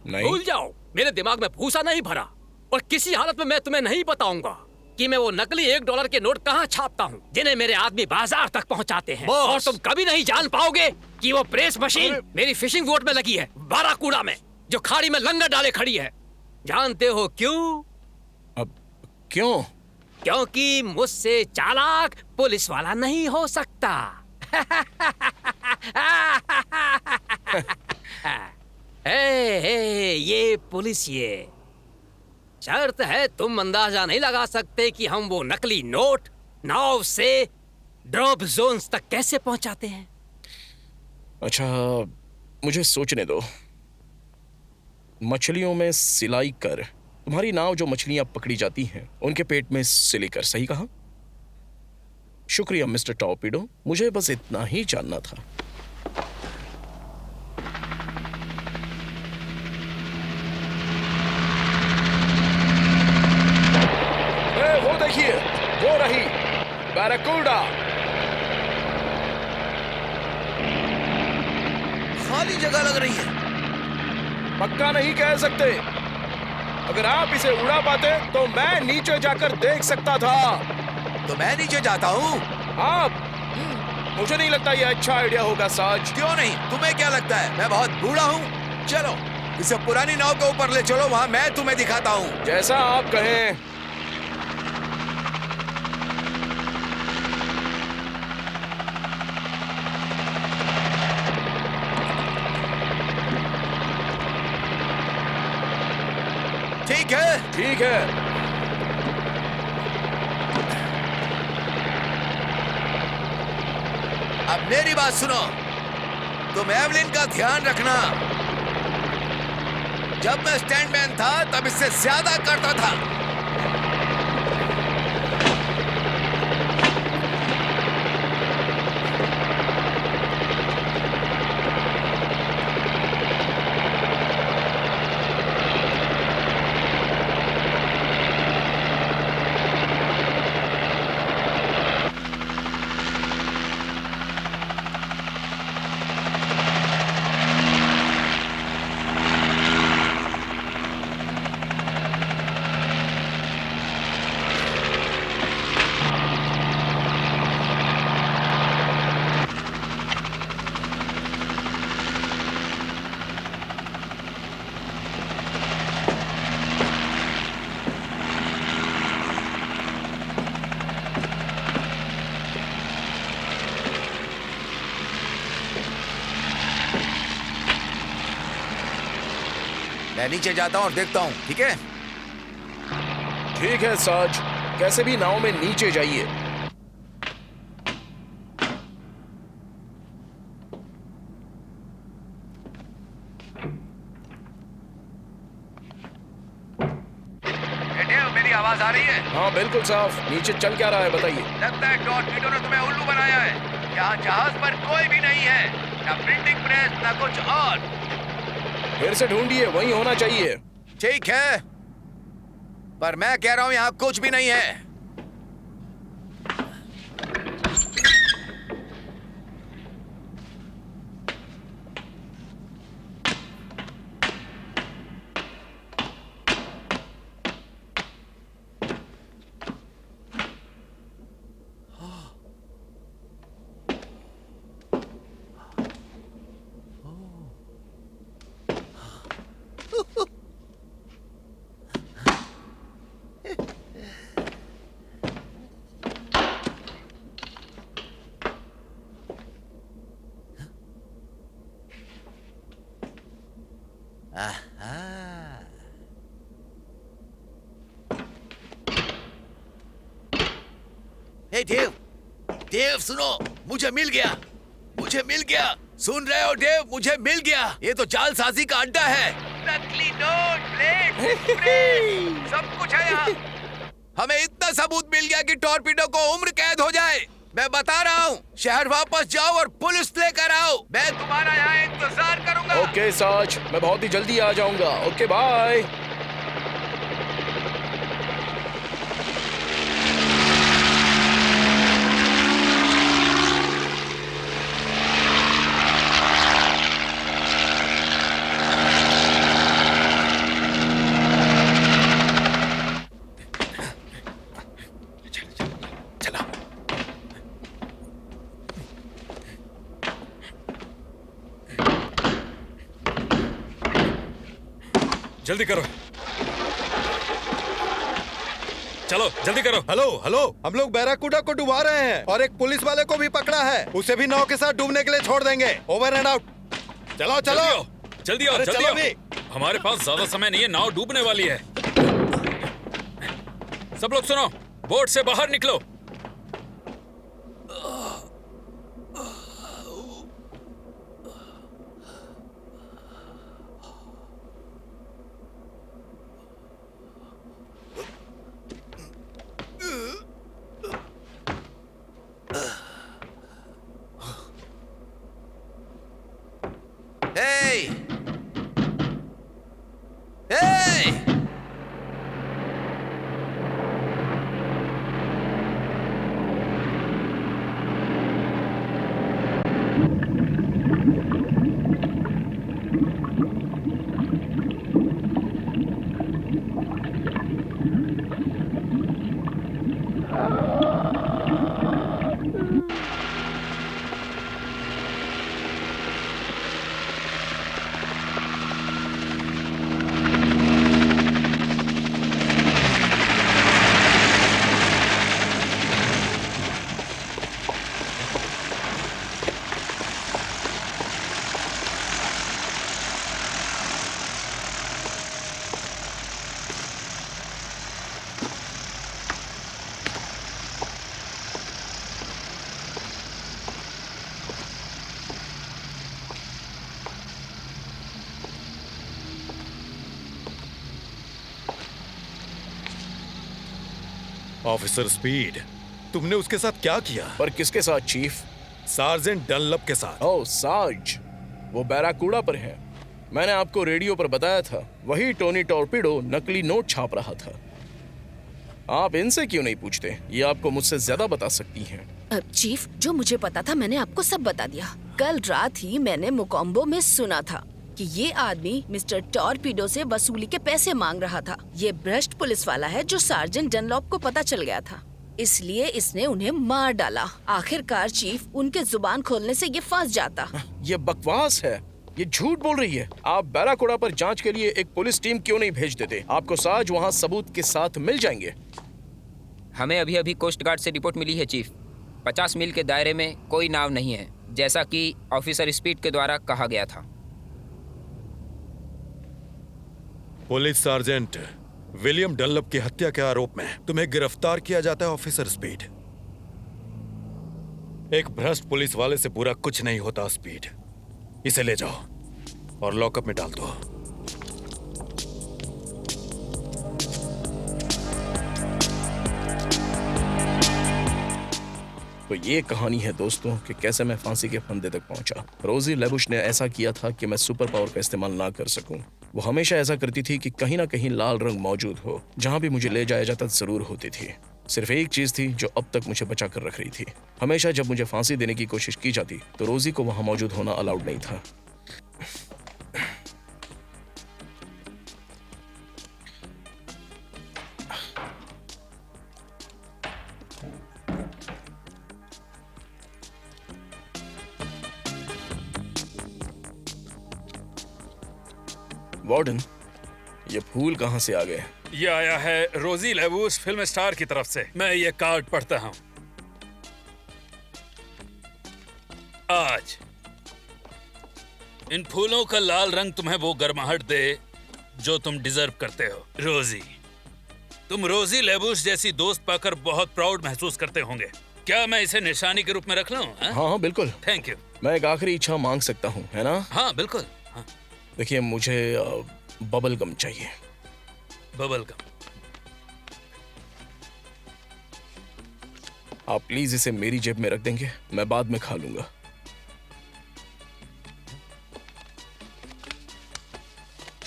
F: नहीं।
B: भूल जाओ, मेरे दिमाग में भूसा नहीं भरा। और किसी हालत में मैं तुम्हें नहीं बताऊंगा कि मैं वो नकली $1 के नोट कहाँ छापता हूँ, जिन्हें मेरे आदमी बाजार तक पहुँचाते हैं। और तुम कभी नहीं जान पाओगे कि वो प्रेस मशीन मेरी फिशिंग बोट में लगी है, बाराकूड़ा में, जो खाड़ी में लंगर डाले खड़ी है। जानते हो क्यों?
F: अब क्यों?
B: क्योंकि मुझसे चालाक पुलिस वाला नहीं हो सकता। ये पुलिस, ये शर्त है तुम अंदाजा नहीं लगा सकते कि हम वो नकली नोट नाव से ड्रॉप जोन्स तक कैसे पहुंचाते हैं।
F: अच्छा, मुझे सोचने दो। मछलियों में सिलाई कर, तुम्हारी नाव जो मछलियां पकड़ी जाती हैं उनके पेट में सिली कर, सही कहा? शुक्रिया मिस्टर टॉर्पीडो, मुझे बस इतना ही जानना था। वो देखिए, वो रही बैराकूडा।
P: खाली जगह लग रही है।
F: पक्का नहीं कह सकते। अगर आप इसे उड़ा पाते तो मैं नीचे जाकर देख सकता था।
H: तो मैं नीचे जाता हूँ।
F: आप? मुझे नहीं लगता ये अच्छा आइडिया होगा साज।
H: क्यों नहीं? तुम्हें क्या लगता है मैं बहुत बूढ़ा हूँ? चलो इसे पुरानी नाव के ऊपर ले चलो, वहाँ मैं तुम्हें दिखाता हूँ।
F: जैसा आप कहें।
H: ठीक है,
F: ठीक है।
H: अब मेरी बात सुनो। तुम एवलिन का ध्यान रखना। जब मैं स्टैंडमैन था तब इससे ज्यादा करता था। मैं नीचे जाता हूँ और देखता हूँ, ठीक है?
F: ठीक है साज, कैसे भी नाव में नीचे जाइए।
H: आवाज आ रही है?
F: हाँ बिल्कुल साफ। नीचे चल क्या रहा है बताइए।
H: लगता है टॉर्पीडो ने तुम्हें उल्लू बनाया है। यहाँ जहाज पर कोई भी नहीं है, ना प्रिंटिंग प्रेस, ना कुछ और।
F: फिर से ढूंढिए, वही होना चाहिए।
H: ठीक है, पर मैं कह रहा हूँ यहाँ कुछ भी नहीं है। हे देव, देव सुनो, मुझे मिल गया, मुझे मिल गया। सुन रहे हो देव, मुझे मिल गया। ये तो जालसाजी का अड्डा है। नकली नोट, प्लेट, सब कुछ है यहाँ। हमें इतना सबूत मिल गया कि टॉर्पीडो को उम्र कैद हो जाए। मैं बता रहा हूँ, शहर वापस जाओ और पुलिस लेकर आओ। मैं तुम्हारा यहाँ इंतजार करूंगा।
F: ओके साज, मैं बहुत ही जल्दी आ जाऊंगा। Okay bye.
C: जल्दी करो, चलो जल्दी करो।
A: हेलो हेलो, हम लोग बैराकूडा को डुबा रहे हैं और एक पुलिस वाले को भी पकड़ा है। उसे भी नाव के साथ डूबने के लिए छोड़ देंगे। Over and out. चलो चलो
C: जल्दी आओ, जल्दी आओ। हमारे पास ज्यादा समय नहीं है, नाव डूबने वाली है। सब लोग सुनो, बोट से बाहर निकलो।
H: Hey! Hey!
A: ऑफिसर स्पीड, तुमने उसके साथ क्या किया?
F: पर किसके साथ चीफ?
A: सार्जेंट डनलप के साथ।
F: ओह सार्ज, वो बैराकूडा पर है। मैंने आपको रेडियो पर बताया था, वही टोनी टॉर्पीडो नकली नोट छाप रहा था। आप इनसे क्यों नहीं पूछते? ये आपको मुझसे ज्यादा बता सकती हैं।
D: चीफ, जो मुझे पता था मैंने आपको सब बता दिया। कल रात ही मैंने मुकोम्बो में सुना था कि ये आदमी मिस्टर टॉर्पीडो से वसूली के पैसे मांग रहा था। ये भ्रष्ट पुलिस वाला है जो सार्जेंट डनलॉप को पता चल गया था, इसलिए इसने उन्हें मार डाला। आखिरकार चीफ, उनके जुबान खोलने से ये फंस जाता।
F: ये बकवास है, ये झूठ बोल रही है। आप बैराकूडा पर जांच के लिए एक पुलिस टीम क्यों नहीं भेज देते? आपको साज वहाँ सबूत के साथ मिल जाएंगे।
K: हमें अभी अभी कोस्ट गार्ड से रिपोर्ट मिली है चीफ। 50 मील के दायरे में कोई नाव नहीं है, जैसा कि ऑफिसर स्पीड के द्वारा कहा गया था।
A: पुलिस सार्जेंट विलियम डनलप की हत्या के आरोप में तुम्हें गिरफ्तार किया जाता है ऑफिसर स्पीड। एक भ्रष्ट पुलिस वाले से पूरा कुछ नहीं होता स्पीड। इसे ले जाओ और लॉकअप में डाल दो।
F: तो ये कहानी है दोस्तों कि कैसे मैं फांसी के फंदे तक पहुंचा। रोजी लेबुश ने ऐसा किया था कि मैं सुपर पावर का इस्तेमाल ना कर सकूं। वो हमेशा ऐसा करती थी कि कहीं ना कहीं लाल रंग मौजूद हो, जहां भी मुझे ले जाया जाता जरूर होती थी। सिर्फ एक चीज थी जो अब तक मुझे बचा कर रख रही थी। हमेशा जब मुझे फांसी देने की कोशिश की जाती तो रोजी को वहां मौजूद होना अलाउड नहीं था। वार्डन, ये फूल कहां से आ गए?
C: ये आया है रोजी लेबुश फिल्म स्टार की तरफ से। मैं ये कार्ड पढ़ता हूं। आज इन फूलों का लाल रंग तुम्हें वो गर्माहट दे जो तुम डिजर्व करते हो। रोजी, तुम रोजी लेबुश जैसी दोस्त पाकर बहुत प्राउड महसूस करते होंगे। क्या मैं इसे निशानी के रूप में रख लूं?
F: हाँ, बिल्कुल।
C: Thank you.
F: मैं एक आखिरी इच्छा मांग सकता हूँ, है ना?
C: हाँ, बिल्कुल। हाँ।
F: देखिए, मुझे बबल गम चाहिए।
C: Bubble gum?
F: आप प्लीज इसे मेरी जेब में रख देंगे, मैं बाद में खा लूंगा।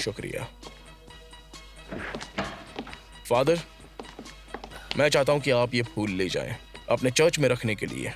F: शुक्रिया। फादर, मैं चाहता हूं कि आप ये फूल ले जाएं अपने चर्च में रखने के लिए।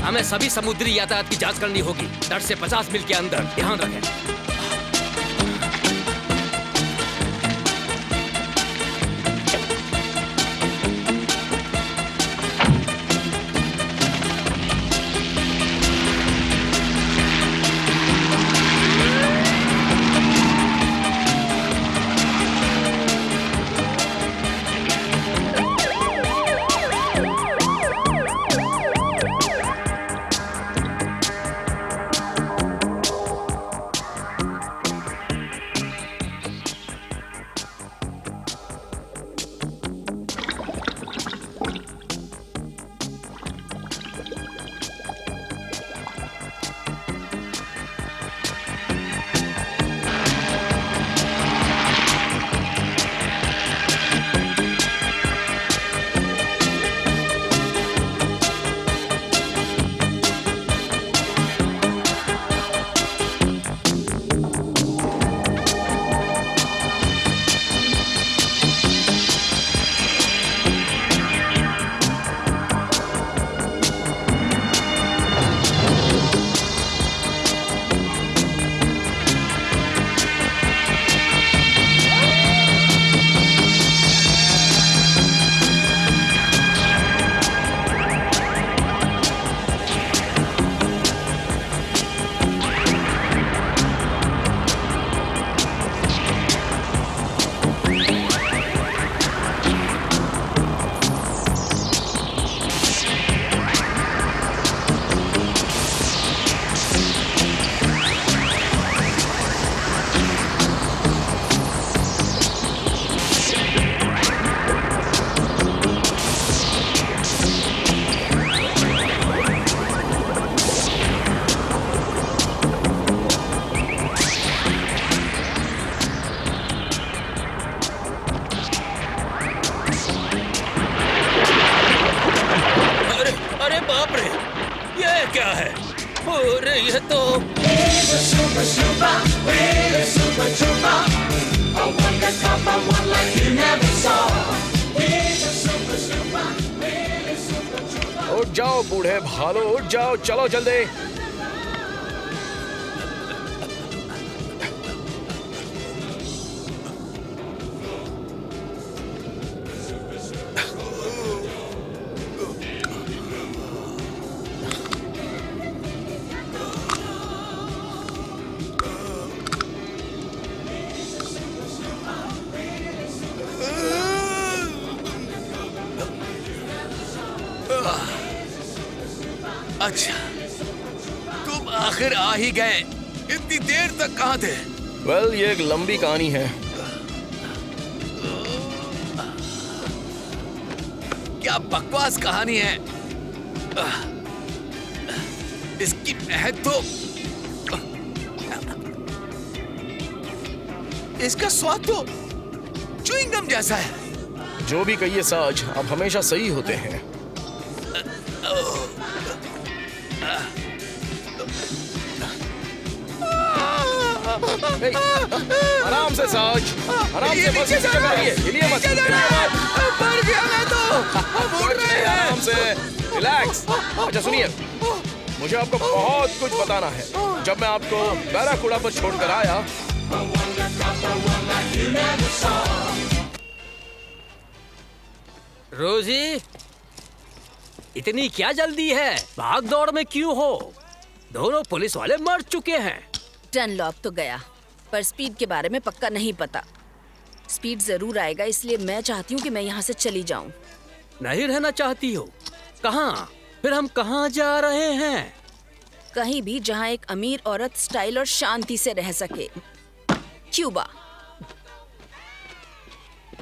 B: हमें सभी समुद्री यातायात की जांच करनी होगी। तट से 50 मील के अंदर। ध्यान रखें।
F: उठ जाओ बूढ़े भालो, उठ जाओ, चलो जल्दी।
H: अच्छा, तुम आखिर आ ही गए। इतनी देर तक कहाँ थे?
F: वेल, ये एक लंबी कहानी है।
H: क्या बकवास कहानी है। इसकी महक तो, इसका स्वाद तो च्युइंगम जैसा है।
F: जो भी कहिए साज, आप हमेशा सही होते हैं। आराम से साज, आराम से, बस इसी जगह रहिए, हिलिए मत,
H: मर गया मैं तो। उड़ रहे हैं।
F: आराम से, रिलैक्स। अच्छा सुनिए, मुझे आपको बहुत कुछ बताना है। जब मैं आपको बैराकुड़ा पर छोड़कर आया,
B: रोजी, इतनी क्या जल्दी है? भाग दौड़ में क्यों हो? दोनों पुलिस वाले मर चुके हैं।
D: डनलॉप तो गया, पर स्पीड के बारे में पक्का नहीं पता। स्पीड जरूर आएगा, इसलिए मैं चाहती हूँ कि मैं यहाँ से चली जाऊँ।
B: नहीं रहना चाहती हो? कहाँ? फिर हम कहाँ जा रहे हैं?
D: कहीं भी जहाँ एक अमीर औरत स्टाइल और शांति से रह सके। क्यूबा।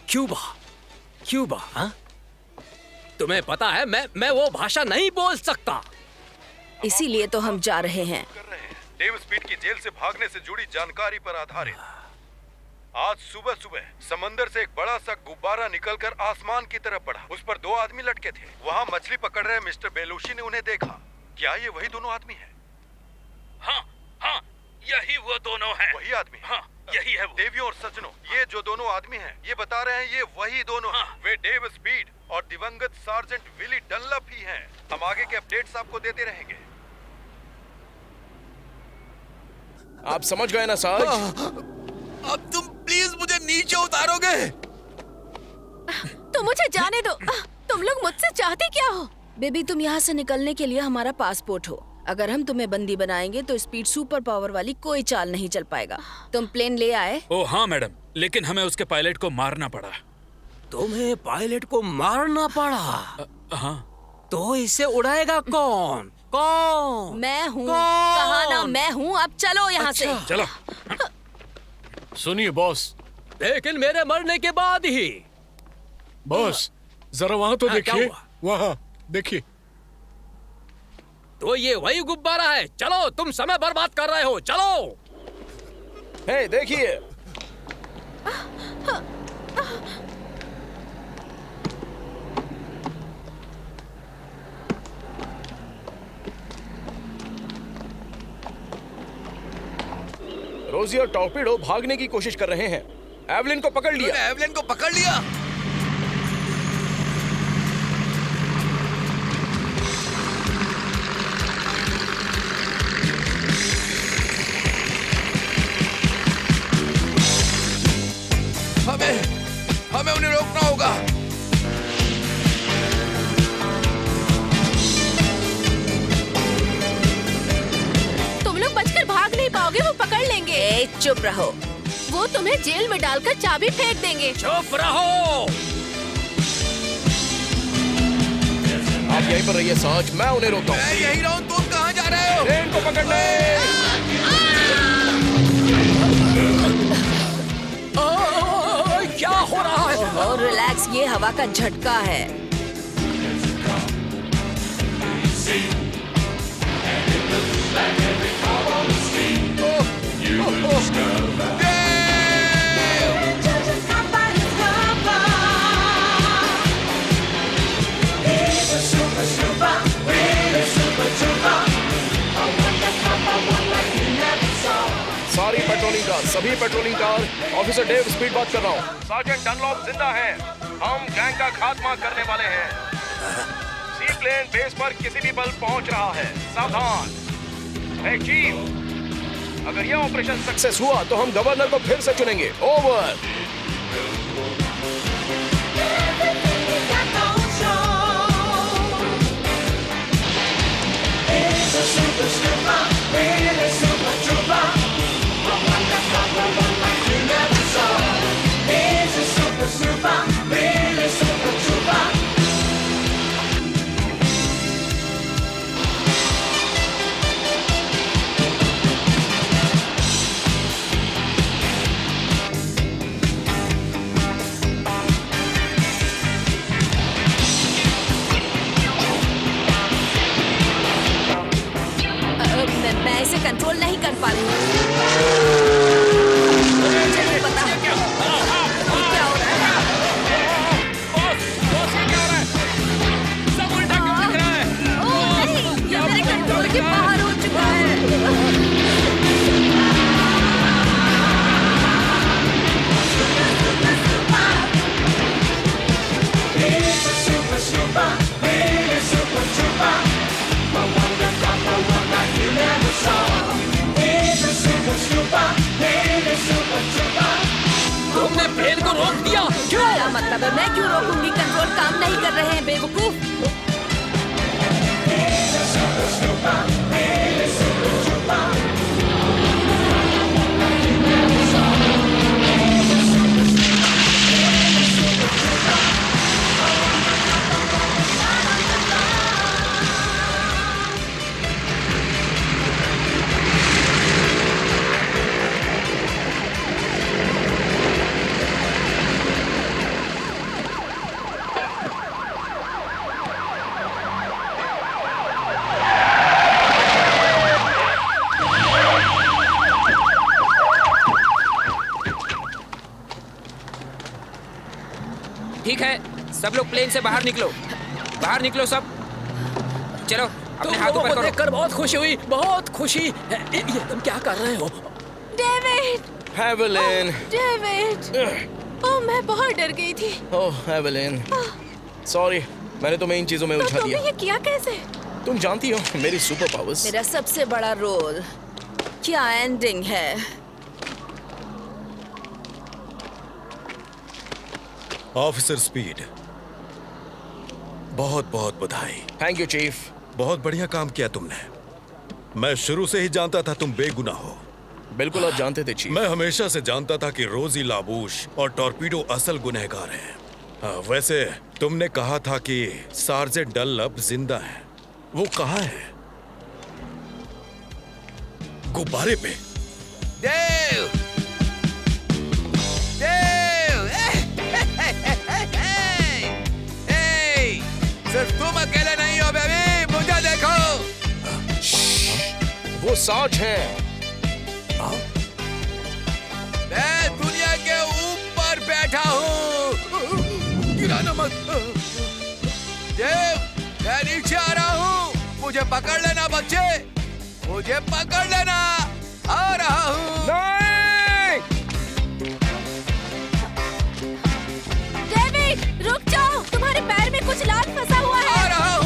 B: क्यूबा? क्यूबा? हाँ? तुम्हें पता है मैं वो भाषा नहीं बोल सकता।
D: इसीलिए तो हम जा रहे हैं।
A: डेव स्पीड की जेल से भागने से जुड़ी जानकारी पर आधारित आज सुबह सुबह समंदर से एक बड़ा सा गुब्बारा निकलकर आसमान की तरफ बढ़ा। उस पर 2 आदमी लटके थे। वहाँ मछली पकड़ रहे मिस्टर बेलुशी ने उन्हें देखा। क्या ये वही दोनों आदमी हैं?
C: हाँ हाँ, यही वो दोनों हैं।
A: वही आदमी?
C: हाँ, यही है वो।
A: देवियों और सज्जनों, ये जो दोनों आदमी हैं, ये बता रहे हैं ये वही दोनों हैं। वे डेव स्पीड और दिवंगत सार्जेंट विली डनलप ही हैं। हम आगे के अपडेट्स आपको देते रहेंगे।
F: आप समझ गए ना साज?
H: अब तुम प्लीज मुझे नीचे उतारोगे?
D: तो मुझे जाने दो। तुम लोग मुझसे चाहते क्या हो? बेबी, तुम यहाँ से निकलने के लिए हमारा पासपोर्ट हो। अगर हम तुम्हें बंदी बनाएंगे तो स्पीड सुपर पावर वाली कोई चाल नहीं चल पाएगा। तुम प्लेन ले आए?
C: ओ हाँ मैडम, लेकिन हमें उसके पायलट को मारना पड़ा।
B: तुम्हें पायलट को मारना पड़ा?
C: हाँ।
B: तो इसे उड़ाएगा कौन? कौन?
D: मैं हूँ। कहा ना मैं हूँ। अब चलो यहाँ से।
C: चलो।
N: सुनिए बॉस।
B: लेकिन मेरे मरने के बाद ही।
N: बॉस, जरा वहाँ तो देखिए। वहाँ देखिए।
B: तो ये वही गुब्बारा है। चलो, तुम समय बर्बाद कर रहे हो। चलो।
F: हे, देखिए। रोजी और टॉर्पीडो भागने की कोशिश कर रहे हैं। एवलिन को पकड़ लिया।
H: एवलिन को पकड़ लिया। हमें उन्हें रोकना होगा।
E: तुम लोग बचकर भाग नहीं पाओगे, वो पकड़ लेंगे।
D: चुप रहो।
E: वो तुम्हें जेल में डालकर चाबी फेंक देंगे।
B: चुप रहो।
F: आप यहीं पर रहिए साज, मैं उन्हें रोकता हूँ।
H: मैं यहीं रहूं, तुम कहाँ जा रहे हो?
F: ट्रेन को पकड़ने।
B: क्या हो रहा है?
D: और रिलैक्स, ये हवा का झटका है।
F: सारी पेट्रोलिंग कार, सभी patrolling car, officer Dave speed बात कर रहा हूँ। सार्जेंट डनलॉप जिंदा है। हम गैंग का खात्मा करने वाले हैं। सी प्लेन बेस पर किसी भी पल पहुंच रहा है, सावधान। हे चीफ, अगर यह ऑपरेशन सक्सेस हुआ तो हम गवर्नर को फिर से चुनेंगे। ओवर।
D: मैं इसे कंट्रोल नहीं कर पा रही हूँ। मुझे नहीं पता क्या हो रहा है।
J: सब उल्टा क्यों दिख रहा है?
D: ओह नहीं, ये मेरे कंट्रोल के बाहर हो चुका है।
B: तुमने प्लेन को रोक दिया क्यों?
D: क्या मतलब है? मैं क्यों रोकूंगी? कंट्रोल काम नहीं कर रहे हैं बेवकूफ।
K: ठीक है, सब लोग प्लेन से बाहर निकलो। बाहर निकलो सब। चलो अपने हाथों पर करो।
B: देखकर बहुत खुशी हुई, बहुत खुशी। ये तुम क्या कर रहे हो?
E: डेविड!
F: एवेलिन!
E: डेविड! ओह, मैं बहुत डर गई थी।
F: ओह एवेलिन, सॉरी, मैंने तुम्हें इन चीजों में उलझा
E: तुमने
F: दिया।
E: ये किया कैसे?
F: तुम जानती हो मेरी सुपर पावर्स।
D: मेरा सबसे बड़ा रोल। क्या एंडिंग है?
A: ऑफिसर स्पीड, बहुत बहुत बधाई।
F: Thank you chief.
A: बहुत बढ़िया काम किया तुमने। मैं शुरू से ही जानता था तुम बेगुनाह हो।
F: बिल्कुल आप जानते थे चीफ।
A: मैं हमेशा से जानता था कि रोजी लाबूश और टॉर्पीडो असल गुनहगार हैं। वैसे तुमने कहा था कि सार्जेंट डनलप जिंदा है। वो कहाँ है? गुब्बारे पे।
H: देव! देव! सिर्फ तुम अकेले नहीं हो बेबी, मुझे देखो।
F: वो साज हैं।
H: मैं दुनिया के ऊपर बैठा हूँ। गिराना मत। देव, मैं नीचे आ रहा हूँ। मुझे पकड़ लेना बच्चे, मुझे पकड़ लेना। आ रहा हूँ।
E: डेविड, रुक जाओ। तुम्हारे पैर में कुछ लाल फंसा हुआ है।
H: आ रहा हूँ।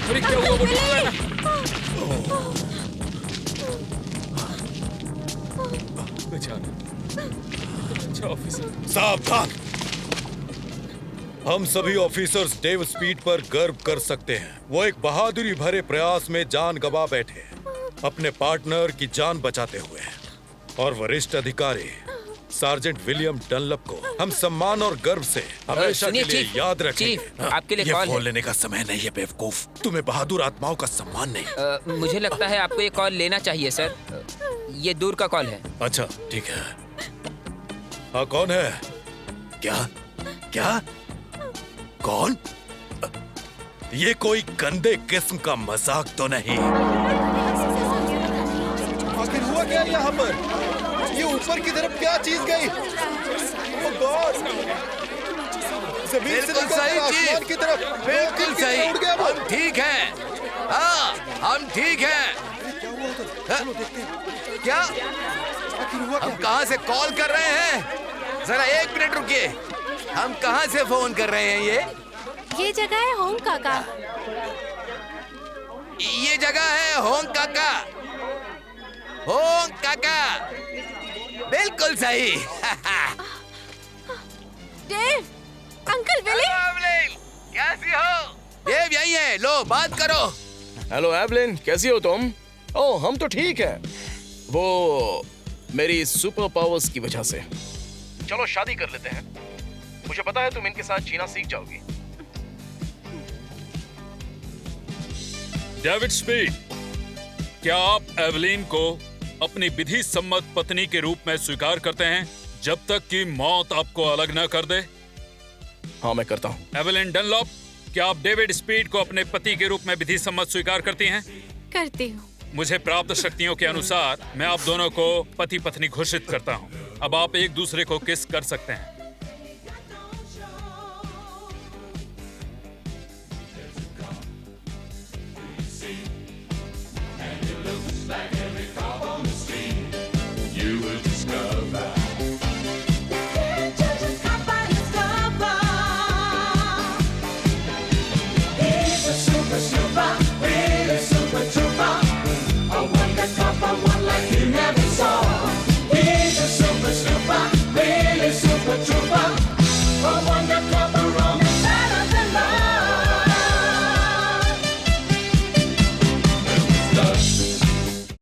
B: अरे क्या हुआ? वो
A: सावधान! हम सभी ऑफिसर्स डेव स्पीड पर गर्व कर सकते हैं। वो एक बहादुरी भरे प्रयास में जान गंवा बैठे अपने पार्टनर की जान बचाते हुए। और वरिष्ठ अधिकारी सार्जेंट विलियम डनलप को हम सम्मान और गर्व से हमेशा के लिए याद रखेंगे।
K: चीफ, आपके लिए कॉल
A: ये
K: है।
A: फोन लेने का समय नहीं है बेवकूफ। तुम्हें बहादुर आत्माओं का सम्मान नहीं।
K: मुझे लगता है आपको ये कॉल लेना चाहिए सर। ये दूर का कॉल है।
A: अच्छा ठीक है। हाँ कौन है? क्या क्या कौन? ये कोई गंदे किस्म का मजाक तो नहीं?
R: आखिर हुआ क्या यहाँ पर? ये ऊपर की तरफ क्या चीज गई?
A: जमीन से
H: बिल्कुल
A: निकलकर
H: सही
A: आसमान
H: चीफ,
A: की तरफ
H: बिल्कुल
A: रॉकेट की
H: सही।
A: तरह उड़ गया वो।
H: हम ठीक हैं। हाँ, हम ठीक हैं। क्या हम कहाँ से कॉल कर रहे हैं? जरा 1 मिनट रुकिए। हम कहाँ से फोन कर रहे हैं?
L: ये जगह है होम काका।
H: ये जगह है होंग काका। होंग काका, बिल्कुल सही।
E: डेव, अंकल विली,
H: कैसी हो? देव यही है, लो बात करो।
F: हेलो एवलिन, कैसी हो तुम? ओह, हम तो ठीक हैं। वो मेरी सुपर पावर्स की वजह से। चलो शादी कर लेते हैं। मुझे पता है तुम इनके साथ जीना सीख जाओगी।
C: डेविड स्पीड, क्या आप एवलिन को अपनी विधि सम्मत पत्नी के रूप में स्वीकार करते हैं जब तक कि मौत आपको अलग न कर दे?
F: हाँ, मैं करता हूँ।
C: एवलिन डनलॉप, क्या आप डेविड स्पीड को अपने पति के रूप में विधि सम्मत स्वीकार करती हैं?
E: करती हूँ।
C: मुझे प्राप्त शक्तियों के अनुसार मैं आप दोनों को पति पत्नी घोषित करता हूँ। अब आप एक दूसरे को किस कर सकते हैं।